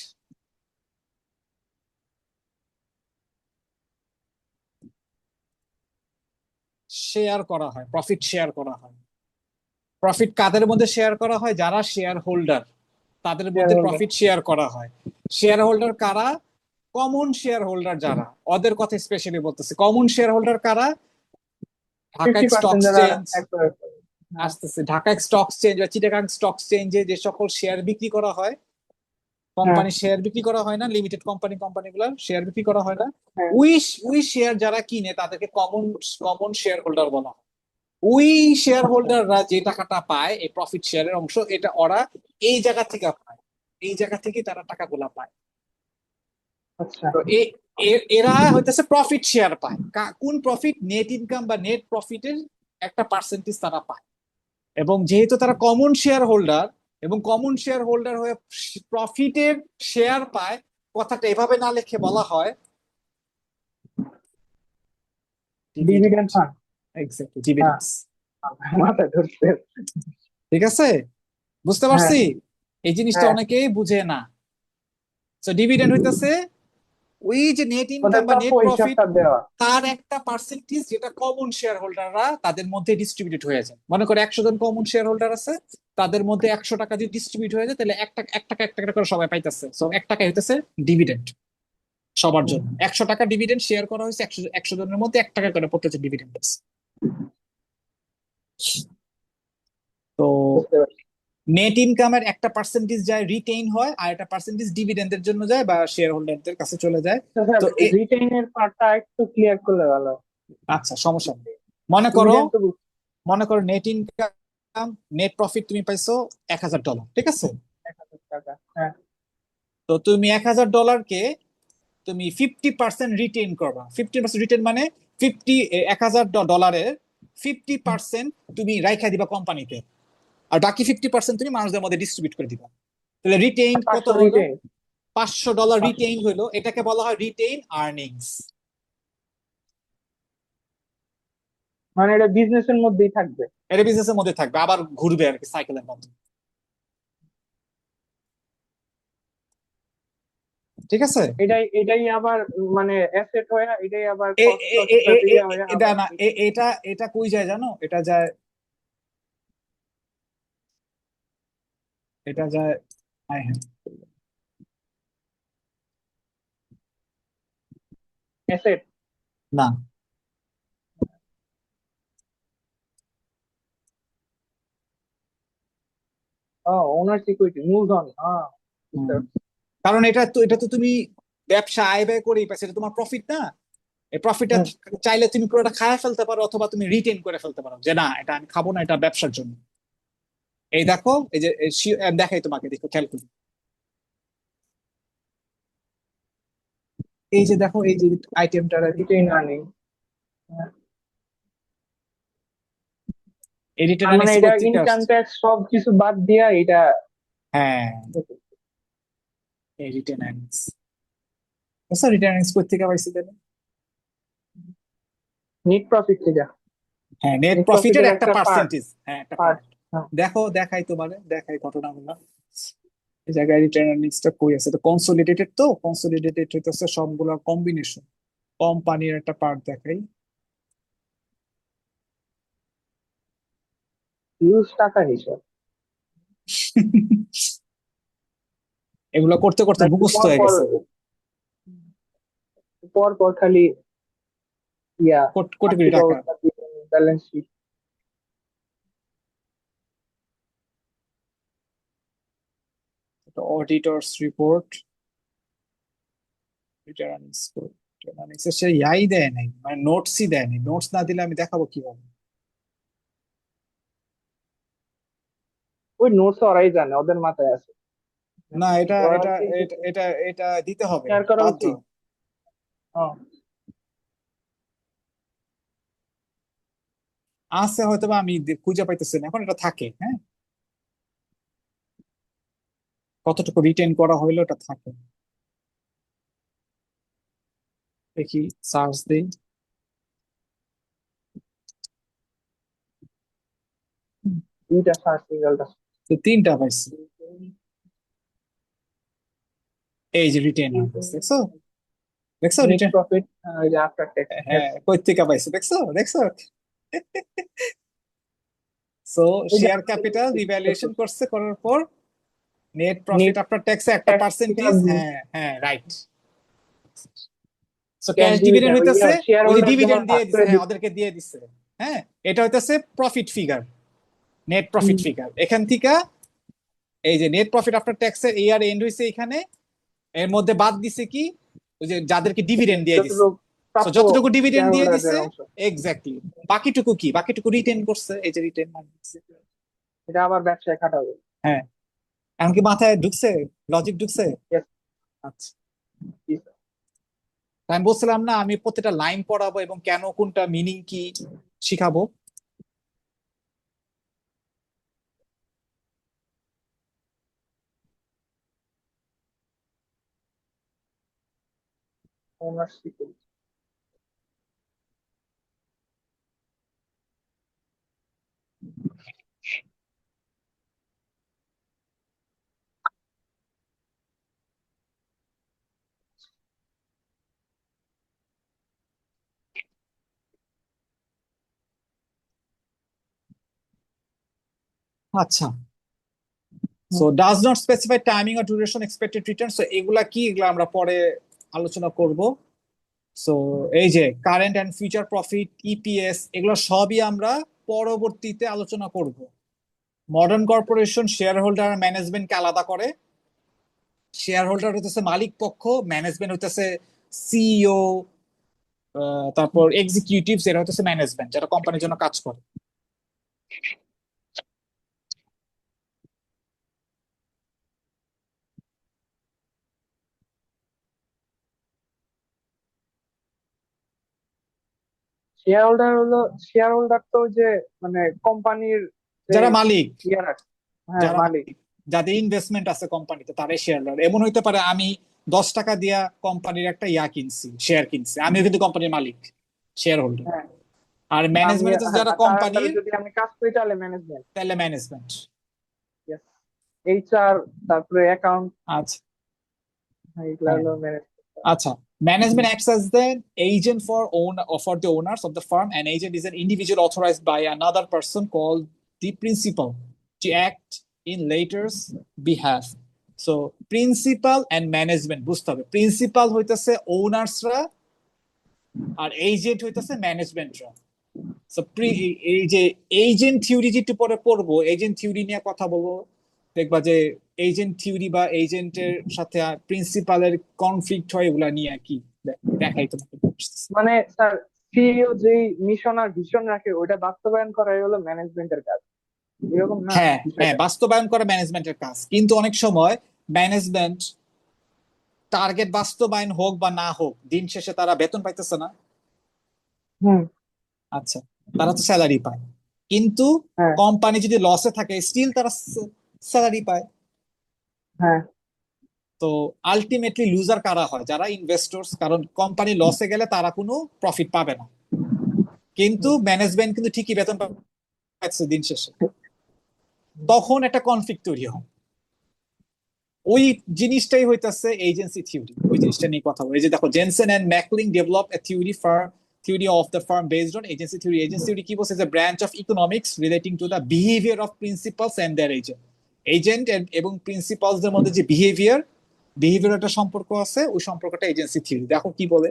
শেয়ার করা হয়, প্রফিট শেয়ার করা হয়। প্রফিট কাদের মধ্যে শেয়ার করা হয়? যারা শেয়ার হোল্ডার, তাদের শেয়ার মধ্যে হোল্ডার। প্রফিট শেয়ার করা হয়। শেয়ার হোল্ডার কারা? কমন শেয়ার হোল্ডার যারা, ওদের কথা স্পেশালি বলতেছে। কমন শেয়ার হোল্ডার কারা? ঢাকা 50% স্টক যারা এক্সচেঞ্জ একবারে করে। হ্যাঁ আসতেছে, ঢাকা স্টক এক্সচেঞ্জ বা চিটাগাং স্টক এক্সচেঞ্জে যে সকল শেয়ার বিক্রি করা হয়, হ্যাঁ কোম্পানি শেয়ার বিক্রি করা হয় না, লিমিটেড কোম্পানিগুলোর শেয়ার বিক্রি করা হয় না, হ্যাঁ ওই ওই শেয়ার যারা কিনে তাদেরকে কমন কমন শেয়ার হোল্ডার বলা হয়। ওই শেয়ার আচ্ছা হোল্ডাররা যে টাকাটা পায়, এই প্রফিট শেয়ারের অংশ, এটা ওরা এই জায়গা থেকে পায়, এই জায়গা থেকে তারা টাকাগুলা পায়। আচ্ছা। তো এরা হইতেছে প্রফিট শেয়ার পায়। কোন প্রফিট? নেট ইনকাম বা নেট প্রফিটের একটা পার্সেন্টেজ তারা পায়। এবং যেহেতু তারা কমন শেয়ার হোল্ডার, এবং কমন শেয়ার হোল্ডার হয়ে প্রফিটের শেয়ার পায়, কথাটা এভাবে না লিখে বলা হয় ডিভিডেন্ড ডিভিডেন্ড। ফান্ড। এক্স্যাক্টলি, হ্যাঁ ডিভিডেন্ডস। মাথায় ধরছে। ঠিক আছে, বুঝতে হ্যাঁ পারছি। এই জিনিসটা হ্যাঁ, অনেকেই বুঝে না। তো ডিভিডেন্ড হইতেছে ওই যে নেট ইনকাম ওদের বা প্রাপ্য নেট প্রফিট, হিসাবটা দেওয়া। তার একটা পার্সেন্টেজ যেটা কমন শেয়ার হোল্ডাররা তাদের মধ্যে ডিস্ট্রিবিউট হয়ে যায়। মনে করে 100 জন কমন শেয়ার হোল্ডার আছে, তাদের মধ্যে 100 টাকা যদি ডিস্ট্রিবিউট হয়ে যায়, তাহলে এক টাকা করে সবাই পাইতেছে। সো 1 টাকা হইতেছে ডিভিডেন্ড সবার হুম, জন্য। 100 টাকা ডিভিডেন্ড শেয়ার করা হয়েছে, 100 জনের মধ্যে 1 টাকা করে প্রত্যেক ডিভিডেন্ড। তো বুঝতে পারছি। নেট ইনকামের একটা পার্সেন্টেজ যায় রিটেইন হয়, আর একটা পার্সেন্টেজ ডিভিডেন্ডের জন্য যায় বা শেয়ার হোল্ডারদের কাছে চলে যায়। স্যার তো রিটেইনের পার্টটা একটু ক্লিয়ার করলে ভালো। আচ্ছা, সমস্যা নেই। মনে করো ডিভিডেন্ড তো মনে করো নেট ইনকাম, নেট প্রফিট তুমি পাইছো $1000, ঠিক আছে? 1000 টাকা। হ্যাঁ তো তুমি $1000কে তুমি 50% রিটেইন করবা। 50% রিটেইন মানে 1000 ডলারের 50% তুমি রাইখা দিবা কোম্পানিতে, আর বাকি 50% তুমি মানুষদের মধ্যে ডিস্ট্রিবিউট করে দিবা। তাহলে রিটেইন কত 500 হলো? রিটেইন। $500 রিটেইন হলো। এটাকে বলা হয় রিটেইন আর্নিংস। মানে এটা বিজনেসের মধ্যেই থাকবে। এটা বিজনেসের মধ্যে থাকবে, আবার ঘুরবে আর কি সাইকেলের মধ্যে। ঠিক আছে। এটাই এটাই আবার মানে অ্যাসেট হয়ে, এটাই আবার এ কস্ট এ লস এ এ ক্রাইটেরিয়া এ- হয়ে এটা আবার না, এটা এটা কই যায় জানো? এটা যায়, এটা যায়, হ্যাঁ হ্যাঁ, অ্যাসেট। না, ওনার সিকিউরিটি মূলধন, বুঝতে হুম। পারছি। কারণ এটা তো তুমি ব্যবসা আয় ব্যয় করেই পাচ্ছ, এটা তোমার প্রফিট না। এই প্রফিটটা হুম। চাইলে তুমি পুরোটা খায় ফেলতে পারো, অথবা তুমি রিটেন করে ফেলতে পারো যে না এটা আমি খাবো না, এটা ব্যবসার জন্য। এই দেখো, এই যে দেখাই তোমাকে, দেখো খেয়াল করি। এই যে দেখো, এই যে আইটেমটা, রিটেইন আর্নিং, এই রিটার্ন তার মানে আর্নিংস এটা থেকে ইনকাম আসছে। ট্যাক্স সব কিছু বাদ দিয়া এটা। হ্যাঁ, এই রিটার্ন আর্নিংস, আচ্ছা রিটার্ন আর্নিংস থেকে পাইছি তাহলে। নেট প্রফিট থেকে। হ্যাঁ, নেট নেট প্রফিটের প্রফিটের একটা একটা পার্ট। পার্সেন্টেজ, হ্যাঁ একটা পার্ট। পার্ট। দেখো দেখাই তোমার, দেখাই ঘটনাগুলো। এই জায়গায় রিটার্ন আর্নিংসটা কই আছে, তো কনসোলিডেটেড, তো কনসোলিডেটেড হইতেছে সবগুলোর কম্বিনেশন, কোম্পানির একটা পার্ট দেখাই। ইউজ টাকা হিসাব, এগুলো করতে করতে নাকি মুখস্থ পর হয়ে পর, গেছে। পর পর খালি ইয়া কোটি কোটি আর্থিক টাকা। অবস্থা, balance sheet. Auditors report, return earnings, return earnings সে ইয়াই দেয় নাই, মানে নোটসই দেয় নাই। নোটস না দিলে আমি দেখাবো কিভাবে? ওই নোটস ওরাই জানে, ওদের মাথায় আছে। না, এটা ওরা এটা হচ্ছে এটা এটা এটা দিতে হবে, শেয়ার করা বাধ্য। উচিত। হ্যাঁ। আছে হয়তো বা আমি খুঁজে পাইতেছি না এখন, এটা থাকে, হ্যাঁ। কতটুকু রিটেন করা হইলো এটা থাকে। দেখি, সার্চ দিই। দুইটা সার্চ রেজাল্ট আছে। তো তিনটা পাইছি। এই যে রিটেন আর্নিংস, দেখছো? দেখছো নেট রিটেন? প্রফিট, ওই যে আফটার ট্যাক্স। হ্যাঁ, কই থেকে পাইছি, দেখছো দেখছো? সো ওই যে শেয়ার ক্যাপিটাল রিভ্যালুয়েশন করছে, করার পর নেট প্রফিট নেট আফটার ট্যাক্সে একটা ট্যাক্স থেকে পার্সেন্টেজ, হ্যাঁ হ্যাঁ right. So cash cash dividend dividend, হইতেছে, শেয়ার ওই যে হোল্ডার যেমন ডিভিডেন্ড ভাগ দিয়ে দিছে, করে হ্যাঁ দিচ্ছে। ওদেরকে দিয়ে দিছে। হ্যাঁ, এটা হইতেছে প্রফিট ফিগার, নেট প্রফিট হুম। ফিগার। এখান থেকে এই যে নেট প্রফিট আফটার ট্যাক্সের ইয়ার এন্ড হইছে এখানে, এর মধ্যে বাদ দিছে কি, ওই যে যাদেরকে ডিভিডেন্ড দিয়ে দিছে। যতটুকু সো প্রাপ্য যতটুকু ডিভিডেন্ড শেয়ার দিয়ে হোল্ডারদের দিছে, অংশ, এক্স্যাক্টলি, বাকিটুকু কি, বাকিটুকু রিটেন করছে, এই যে রিটেন। এটা আবার ব্যবসায় খাটাবে। হ্যাঁ, এমনকি মাথায় ঢুকছে, লজিক ঢুকছে। Yes, আচ্ছা, yes. আমি বলছিলাম না আমি প্রত্যেকটা লাইন পড়াবো এবং কেন কোনটা মিনিং কি শিখাবো। Ownership. আচ্ছা, so does not specify timing or duration expected return, so এগুলা কি, এগুলা আমরা পরে আলোচনা করব। সো এই যে current and future profit, EPS, এগুলো সবই আমরা পরবর্তীতে আলোচনা করব। মডার্ন কর্পোরেশন শেয়ার হোল্ডার ম্যানেজমেন্টকে আলাদা করে। শেয়ার হোল্ডার হইতেছে মালিক পক্ষ, ম্যানেজমেন্ট হইতেছে সিইও, তারপর এক্সিকিউটিভস, এরা হইতেছে ম্যানেজমেন্ট যারা কোম্পানির জন্য কাজ করে। শেয়ার হোল্ডার হলো, শেয়ার হোল্ডার তো ওই যে মানে কোম্পানির যে যারা মালিক, ইয়ার আছে, হ্যাঁ যারা মালিক। মালিক, যাদের ইনভেস্টমেন্ট আছে কোম্পানিতে, তারাই শেয়ার হোল্ডার। এমন হইতে পারে আমি 10 টাকা দিয়া কোম্পানির একটা কিনছি, শেয়ার কিনছি, আমিও কিন্তু কোম্পানির মালিক, শেয়ার হোল্ডার। হ্যাঁ, আর আমি ম্যানেজমেন্ট যারা তার আন্ডারে কোম্পানির, যদি আমি কাজ করি তাহলে ম্যানেজমেন্ট। তাহলে ম্যানেজমেন্ট। এইচআর, তারপরে অ্যাকাউন্ট, আচ্ছা, এগুলা হ্যাঁ, হলো ম্যানেজমেন্ট। আচ্ছা। Management acts as the agent for for the owners of the firm. An agent is an individual authorized by another person called the principal to act in latter's behalf. So principal and management বুঝতে হবে, প্রিন্সিপাল হইতেছে ওনার্সরা আর এজেন্ট হইতেছে ম্যানেজমেন্টরা। সো এই যে এজেন্ট থিওরি যেটু পরে পড়বো, এজেন্ট থিওরি নিয়ে কথা বলবো, দেখবা যে এজেন্ট থিওরি বা এজেন্টের সাথে প্রিন্সিপালের কনফ্লিক্ট হয়, এগুলা নিয়ে আর কি দেখাই তোমাকে। মানে স্যার, সিইও যেই মিশন আর ভিশন রাখে ওইটা বাস্তবায়ন করাই হলো ম্যানেজমেন্টের কাজ, এরকম না হ্যাঁ হ্যাঁ, বিষয়টা? বাস্তবায়ন করা ম্যানেজমেন্টের কাজ, কিন্তু অনেক সময় ম্যানেজমেন্ট টার্গেট বাস্তবায়ন হোক বা না হোক, দিন শেষে তারা বেতন পাইতেছে না। হুম। আচ্ছা, তারা তো স্যালারি পায়, কিন্তু হ্যাঁ। কোম্পানি যদি লসে থাকে স্টিল তারা স্যালারি পায়। হ্যাঁ। তো আলটিমেটলি লুজার কারা হয়? যারা ইনভেস্টরস, কারণ কোম্পানি লসে গেলে তারা কোনো প্রফিট পাবে না, কিন্তু ম্যানেজমেন্ট কিন্তু ঠিকই বেতন পাচ্ছে দিন শেষে। তখন একটা কনফ্লিক্ট তৈরি হয়। ওই জিনিসটাই হইতাছে এজেন্সি থিওরি, ওই জিনিসটা নিয়ে কথা বলি। এই যে দেখো, Jensen and Meckling develop a theory of the firm based on agency theory. Agency theory কি বলছে? যে branch of economics relating to the behaviour of principals and their agent. Agent এবং প্রিন্সিপালসদের মধ্যে যে বিহেভিয়ার একটা সম্পর্ক আছে, ওই সম্পর্কটা এজেন্সি থিওরি। দেখো কি বলে,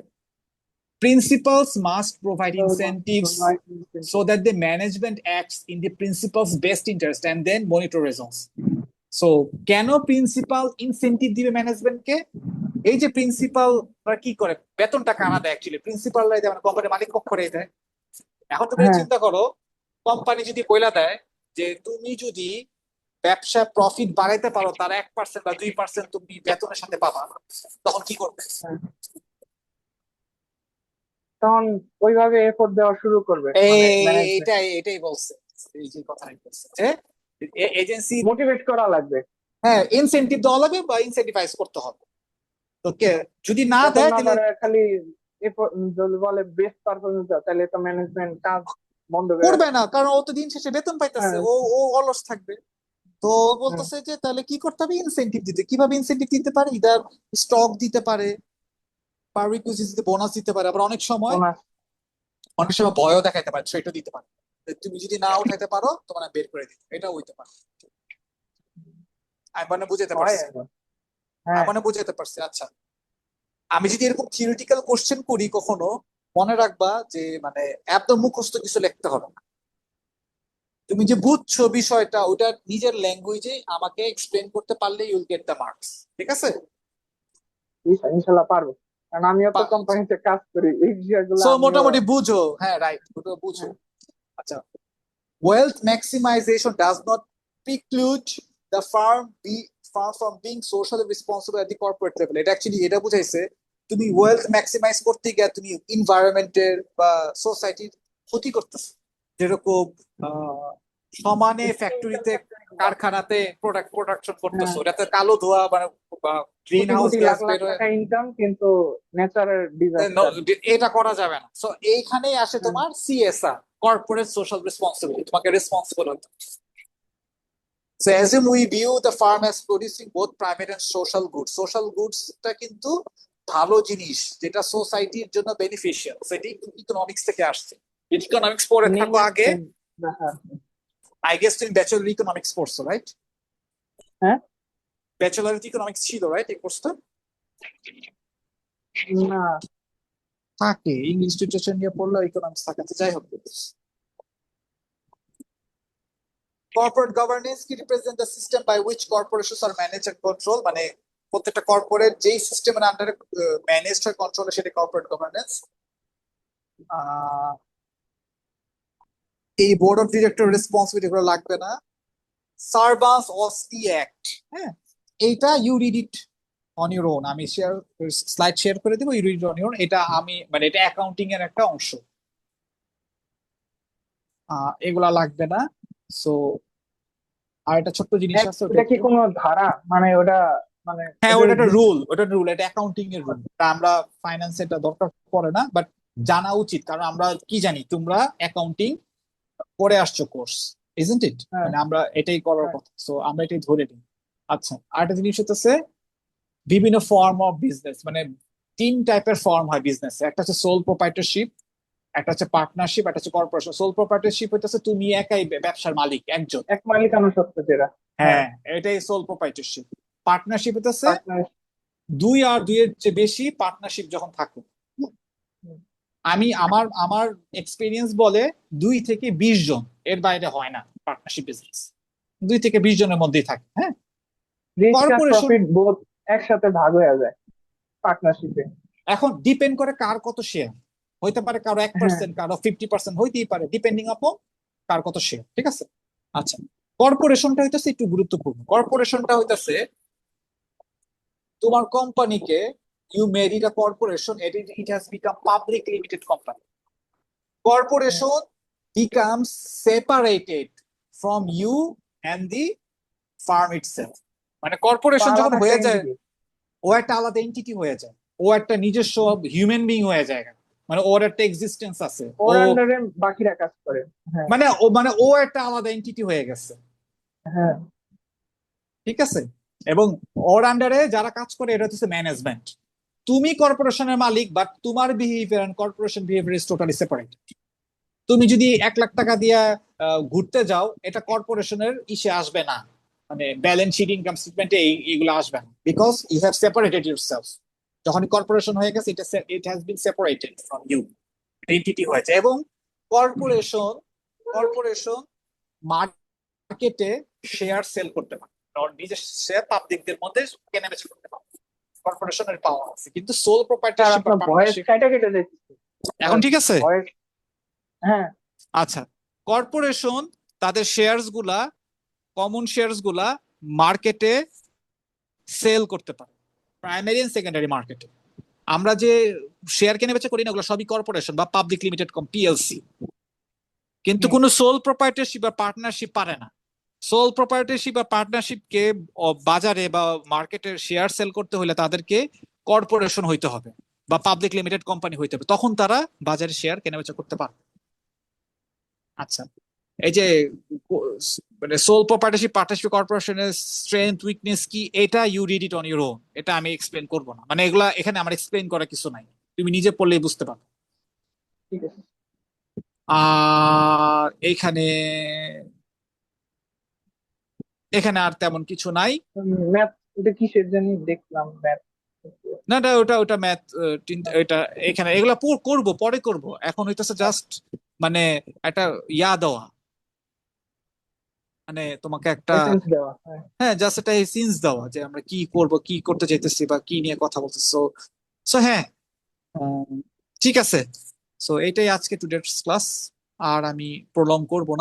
principals must provide incentives so that the management acts in the principal's best interest and then monitor results. So কেন প্রিন্সিপাল ইনসেন্টিভ দিবে ম্যানেজমেন্টকে? এই যে প্রিন্সিপাল কি করে, বেতনটা কারা দেয়? অ্যাকচুয়ালি প্রিন্সিপালরাই দেয়, মানে কোম্পানির মালিক পক্ষরাই দেয়। এখন তুমি হ্যাঁ। চিন্তা করো, কোম্পানি যদি বইলা দেয় যে তুমি যদি ব্যবসা প্রফিট বাড়াইতে পারো, তার 1% বা 2% তুমি বেতনের সাথে পাবা, তখন কি করবে? হ্যাঁ। তখন ওইভাবে এফোর্ট দেওয়া শুরু করবে, মানে ম্যানেজমেন্ট এটাই বলছে, এই যে কথাই বলছে যে এজেন্সি, মোটিভেট করা লাগবে। হ্যাঁ, ইনসেন্টিভ দেওয়া লাগবে বা ইনসেন্টিভাইজ করতে হবে। তো যদি না বেতন দেয় না তাহলে বাড়ে খালি যদি বলে বেস্ট পারফরমেন্স দাও, তাহলে তো ম্যানেজমেন্ট কাজ বন্ধ করে করবে দেবে। না, কারণ ও তো দিন শেষে বেতন পাইতেছে, হ্যাঁ। ও ও অলস থাকবে। তো ও হ্যাঁ। বলতেছে যে তাহলে কি করতে হবে, ইনসেন্টিভ দিতে। কিভাবে ইনসেন্টিভ দিতে পারে? ইদার স্টক দিতে পারে, পার উইক দিতে, বোনাস দিতে পারে, আবার বোনাস। অনেক সময় ভয়ও দেখাইতে পারে, সেটা দিতে পারে। যে তুমি যদি না উঠাইতে পারো তোমার বের করে দিতে, এটা হইতে পারে। আমি মানে বুঝাতে হয় পারছি, এখন। আমি হ্যাঁ। মানে বুঝাতে পারছি। আচ্ছা, আমি যদি এরকম থিওরিটিক্যাল কোশ্চেন করি কখনো, মনে রাখবা যে মানে একদম মুখস্থ কিছু লিখতে হবে না। তুমি যে বুঝছো বিষয়টা, ওটা নিজের ল্যাঙ্গুয়েজে আমাকে এক্সপ্লেন করতে পারলে ইউল গেট দ্য মার্কস। ঠিক আছে? ইনশাল্লাহ পারবো, কারণ আমিও তো কোম্পানিতে কাজ করি, এই বিষয়গুলো সো আমিও। মোটামুটি বুঝো, হ্যাঁ রাইট, ওটা বুঝো। হ্যাঁ। আচ্ছা, wealth maximization does not preclude the firm from being socially responsible at the corporate level. এটা অ্যাকচুয়ালি এটা বুঝাইছে, তুমি ওয়েলথ ম্যাক্সিমাইজ করতে গিয়ে তুমি এনভায়রনমেন্টের বা সোসাইটির ক্ষতি করতেছো। যেরকম সমানে ফ্যাক্টরিতে, কারখানাতে প্রোডাকশন করতেছো, হ্যাঁ। ওটাতে কালো ধোঁয়া মানে গ্রিন কোটি হাউস কোটি গ্যাস লাখ লাখ বের হয়ে, টাকা ইনকাম, কিন্তু ন্যাচারাল ডিজাস্টার। এটা করা যাবে না। সো এইখানেই আসে তোমার সিএসআর, কর্পোরেট সোশ্যাল রেসপন্সিবিলিটি, তোমাকে রেসপন্সিবল হতে হবে। So assume we view the farm as producing both private and social goods. Social goods টা কিন্তু ভালো জিনিস, যেটা সোসাইটির জন্য বেনিফিশিয়াল, সেটি ইকোনমিক্স থেকে আসছে। ইকোনমিক্স পড়ে থাকো আগে, আই গেস তুমি ব্যাচেলর ইকোনমিক্স পড়ছো, রাইট? হ্যাঁ। ব্যাচেলর ইকোনমিক্স ছিল, রাইট? এই কোর্সটা না। থাকে, ইংলিশ লিটারেচার নিয়ে পড়লে ইকোনমিক্স থাকে। তো যাই হোক, কর্পোরেট গভর্নেন্স কি represent the system by which corporations are manage and control, মানে প্রত্যেকটা কর্পোরেট যেই সিস্টেমের আন্ডারে ম্যানেজ হয়, কন্ট্রোল হয়, সেটা কর্পোরেট গভর্নেন্স। এই বোর্ড অফ ডিরেক্টর রেসপন্সিবিলিটি গুলো লাগবে না। সার্ভান্স অস্তি অ্যাক্ট, হ্যাঁ, এইটা you read it on your own. আমি স্লাইড শেয়ার করে দেবো, you read on your own. এটা আমি মানে এটা অ্যাকাউন্টিং এর একটা অংশ, এগুলা লাগবে না। সো আর একটা ছোট্ট জিনিস আছে, ওটা এটা কি একটু, কোনো ধারা, মানে ওটা, মানে হ্যাঁ ওটা একটা রুল, এটা অ্যাকাউন্টিং এর রুল। আমরা ফাইন্যান্স এটা দরকার পড়ে না, বাট জানা উচিত, কারণ আমরা কি জানি, তোমরা অ্যাকাউন্টিং পড়ে আসছো কোর্স, ইজন্ট ইট? হ্যাঁ। মানে আমরা এটাই করার হ্যাঁ। কথা, সো আমরা এটাই ধরে নিই। আচ্ছা, আরেকটা জিনিস হচ্ছে বিভিন্ন ফর্ম অফ বিজনেস, মানে 3 টাইপের ফর্ম হয় বিজনেস। একটা হচ্ছে সোল প্রোপাইটারশিপ, একটা হচ্ছে পার্টনারশিপ, একটা হচ্ছে কর্পোরেশন। সোল প্রোপাইটারশিপ হচ্ছে তুমি একাই ব্যবসার মালিক, একজন। এক মালিকানা সত্ত্ব যেটা। হ্যাঁ। হ্যাঁ, এটাই সোল প্রোপাইটারশিপ। পার্টনারশিপ হচ্ছে পার্টনার। 2 আর 2-এর চেয়ে বেশি পার্টনারশিপ যখন থাকে। আমি আমার আমার এক্সপিরিয়েন্স বলে 2 থেকে 20 জন, এর বাইরে হয় না পার্টনারশিপ বিজনেস। 2 থেকে 20 জনের মধ্যেই থাকে। হ্যাঁ, রিস্ক আর কর্পোরেশন প্রফিট বোথ একসাথে ভাগ হয়ে যায় পার্টনারশিপে। এখন ডিপেন্ড করে কার কত শেয়ার, হইতে পারে কারো এক হ্যাঁ, পার্সেন্ট কারো 50% হইতেই পারে, ডিপেন্ডিং আপন কার কত শেয়ার। ঠিক আছে। আচ্ছা, কর্পোরেশনটা হইতেছে একটু গুরুত্বপূর্ণ। কর্পোরেশনটা হইতেছে তোমার কোম্পানিকে, you made it a corporation, it has become public limited company. Corporation becomes separated from you and the firm itself. মানে কর্পোরেশন যখন আলাদা একটা হয়ে যায়, এন্টিটি। ও একটা আলাদা এন্টিটি হয়ে যায়, ও একটা নিজস্ব হিউম্যান বিং হয়ে যায়। মানে ওর একটা এক্সিস্টেন্স আছে, ও ওর আন্ডারে বাকিরা কাজ করে। হ্যাঁ, মানে ও একটা আলাদা এন্টিটি হয়ে গেছে। হ্যাঁ, ঠিক আছে। এবং ওর আন্ডারে যারা কাজ করে এটা হচ্ছে ম্যানেজমেন্ট। তুমি কর্পোরেশনের মালিক, বাট তোমার behaviour and corporation behaviour is totally separate. তুমি যদি 1 লাখ টাকা দিয়ে ঘুরতে যাও, এটা কর্পোরেশনের ইসে আসবে না, মানে ব্যালেন্স শিট ইনকাম স্টেটমেন্টে এইগুলো আসবে না, because you have separated yourself. যখন কর্পোরেশন হয়ে গেছে, it has been separated from you, entity হয়েছে। এবং কর্পোরেশন কর্পোরেশন মার্কেটে শেয়ার সেল করতে পারে, ওর নিজের শেয়ার পাবলিকদের মধ্যে কেনা বেচা করতে পারে। কর্পোরেশনের পাওয়ার আছে, কিন্তু সোল স্যার প্রপার্টারশিপ বা আপনার ভয়েস পার্টনারশিপ। কাটা কেটে যাচ্ছে এখন ঠিক আছে। ভয়েস। হ্যাঁ, আচ্ছা, কর্পোরেশন তাদের শেয়ারস গুলা, কমন শেয়ারস গুলা মার্কেটে সেল করতে পারে, প্রাইমারি এন্ড সেকেন্ডারি মার্কেটে। আমরা যে শেয়ার কেনা বেচা করি না, ওগুলো সবই কর্পোরেশন বা পাবলিক লিমিটেড পিএলসি। কিন্তু কোনো সোল প্রপার্টারশিপ বা পার্টনারশিপ পারে না। সোল প্রপার্টারশিপ বা পার্টনারশিপকে বাজারে বা মার্কেটের শেয়ার সেল করতে হলে তাদেরকে কর্পোরেশন হইতে হবে বা পাবলিক লিমিটেড কোম্পানি হইতে হবে, তখন তারা বাজারে শেয়ার কেনাবেচা করতে পারবে। আচ্ছা, এই যে মানে সোল প্রপার্টারশিপ পার্টনারশিপ কর্পোরেশনের স্ট্রেংথ উইকনেস কি, এটা you read it on your own, এটা আমি এক্সপ্লেন করবো না। মানে এগুলা এখানে আমার এক্সপ্লেন করার কিছু নাই, তুমি নিজে পড়লেই বুঝতে পারবে। ঠিক আছে। আর এইখানে এখানে আর তেমন কিছু নাই। ম্যাথ এটা কিসের জানি দেখলাম ম্যাথ। না, না, ওটা ম্যাথ, এটা এখানে এগুলা করবো, পরে করব। এখন হইতেছে জাস্ট মানে একটা ইয়া দেওয়া, মানে তোমাকে একটা, এসেন্স দেওয়া। হ্যাঁ, হ্যাঁ, জাস্ট একটা সিন্স দেওয়া যে আমরা কি করব, কি করতে চাইতেছি বা কি নিয়ে কথা বলতেছি। সো সো হ্যাঁ, ঠিক আছে। সো এটাই আজকে টুডের ক্লাস, আর আমি প্রলং করব না।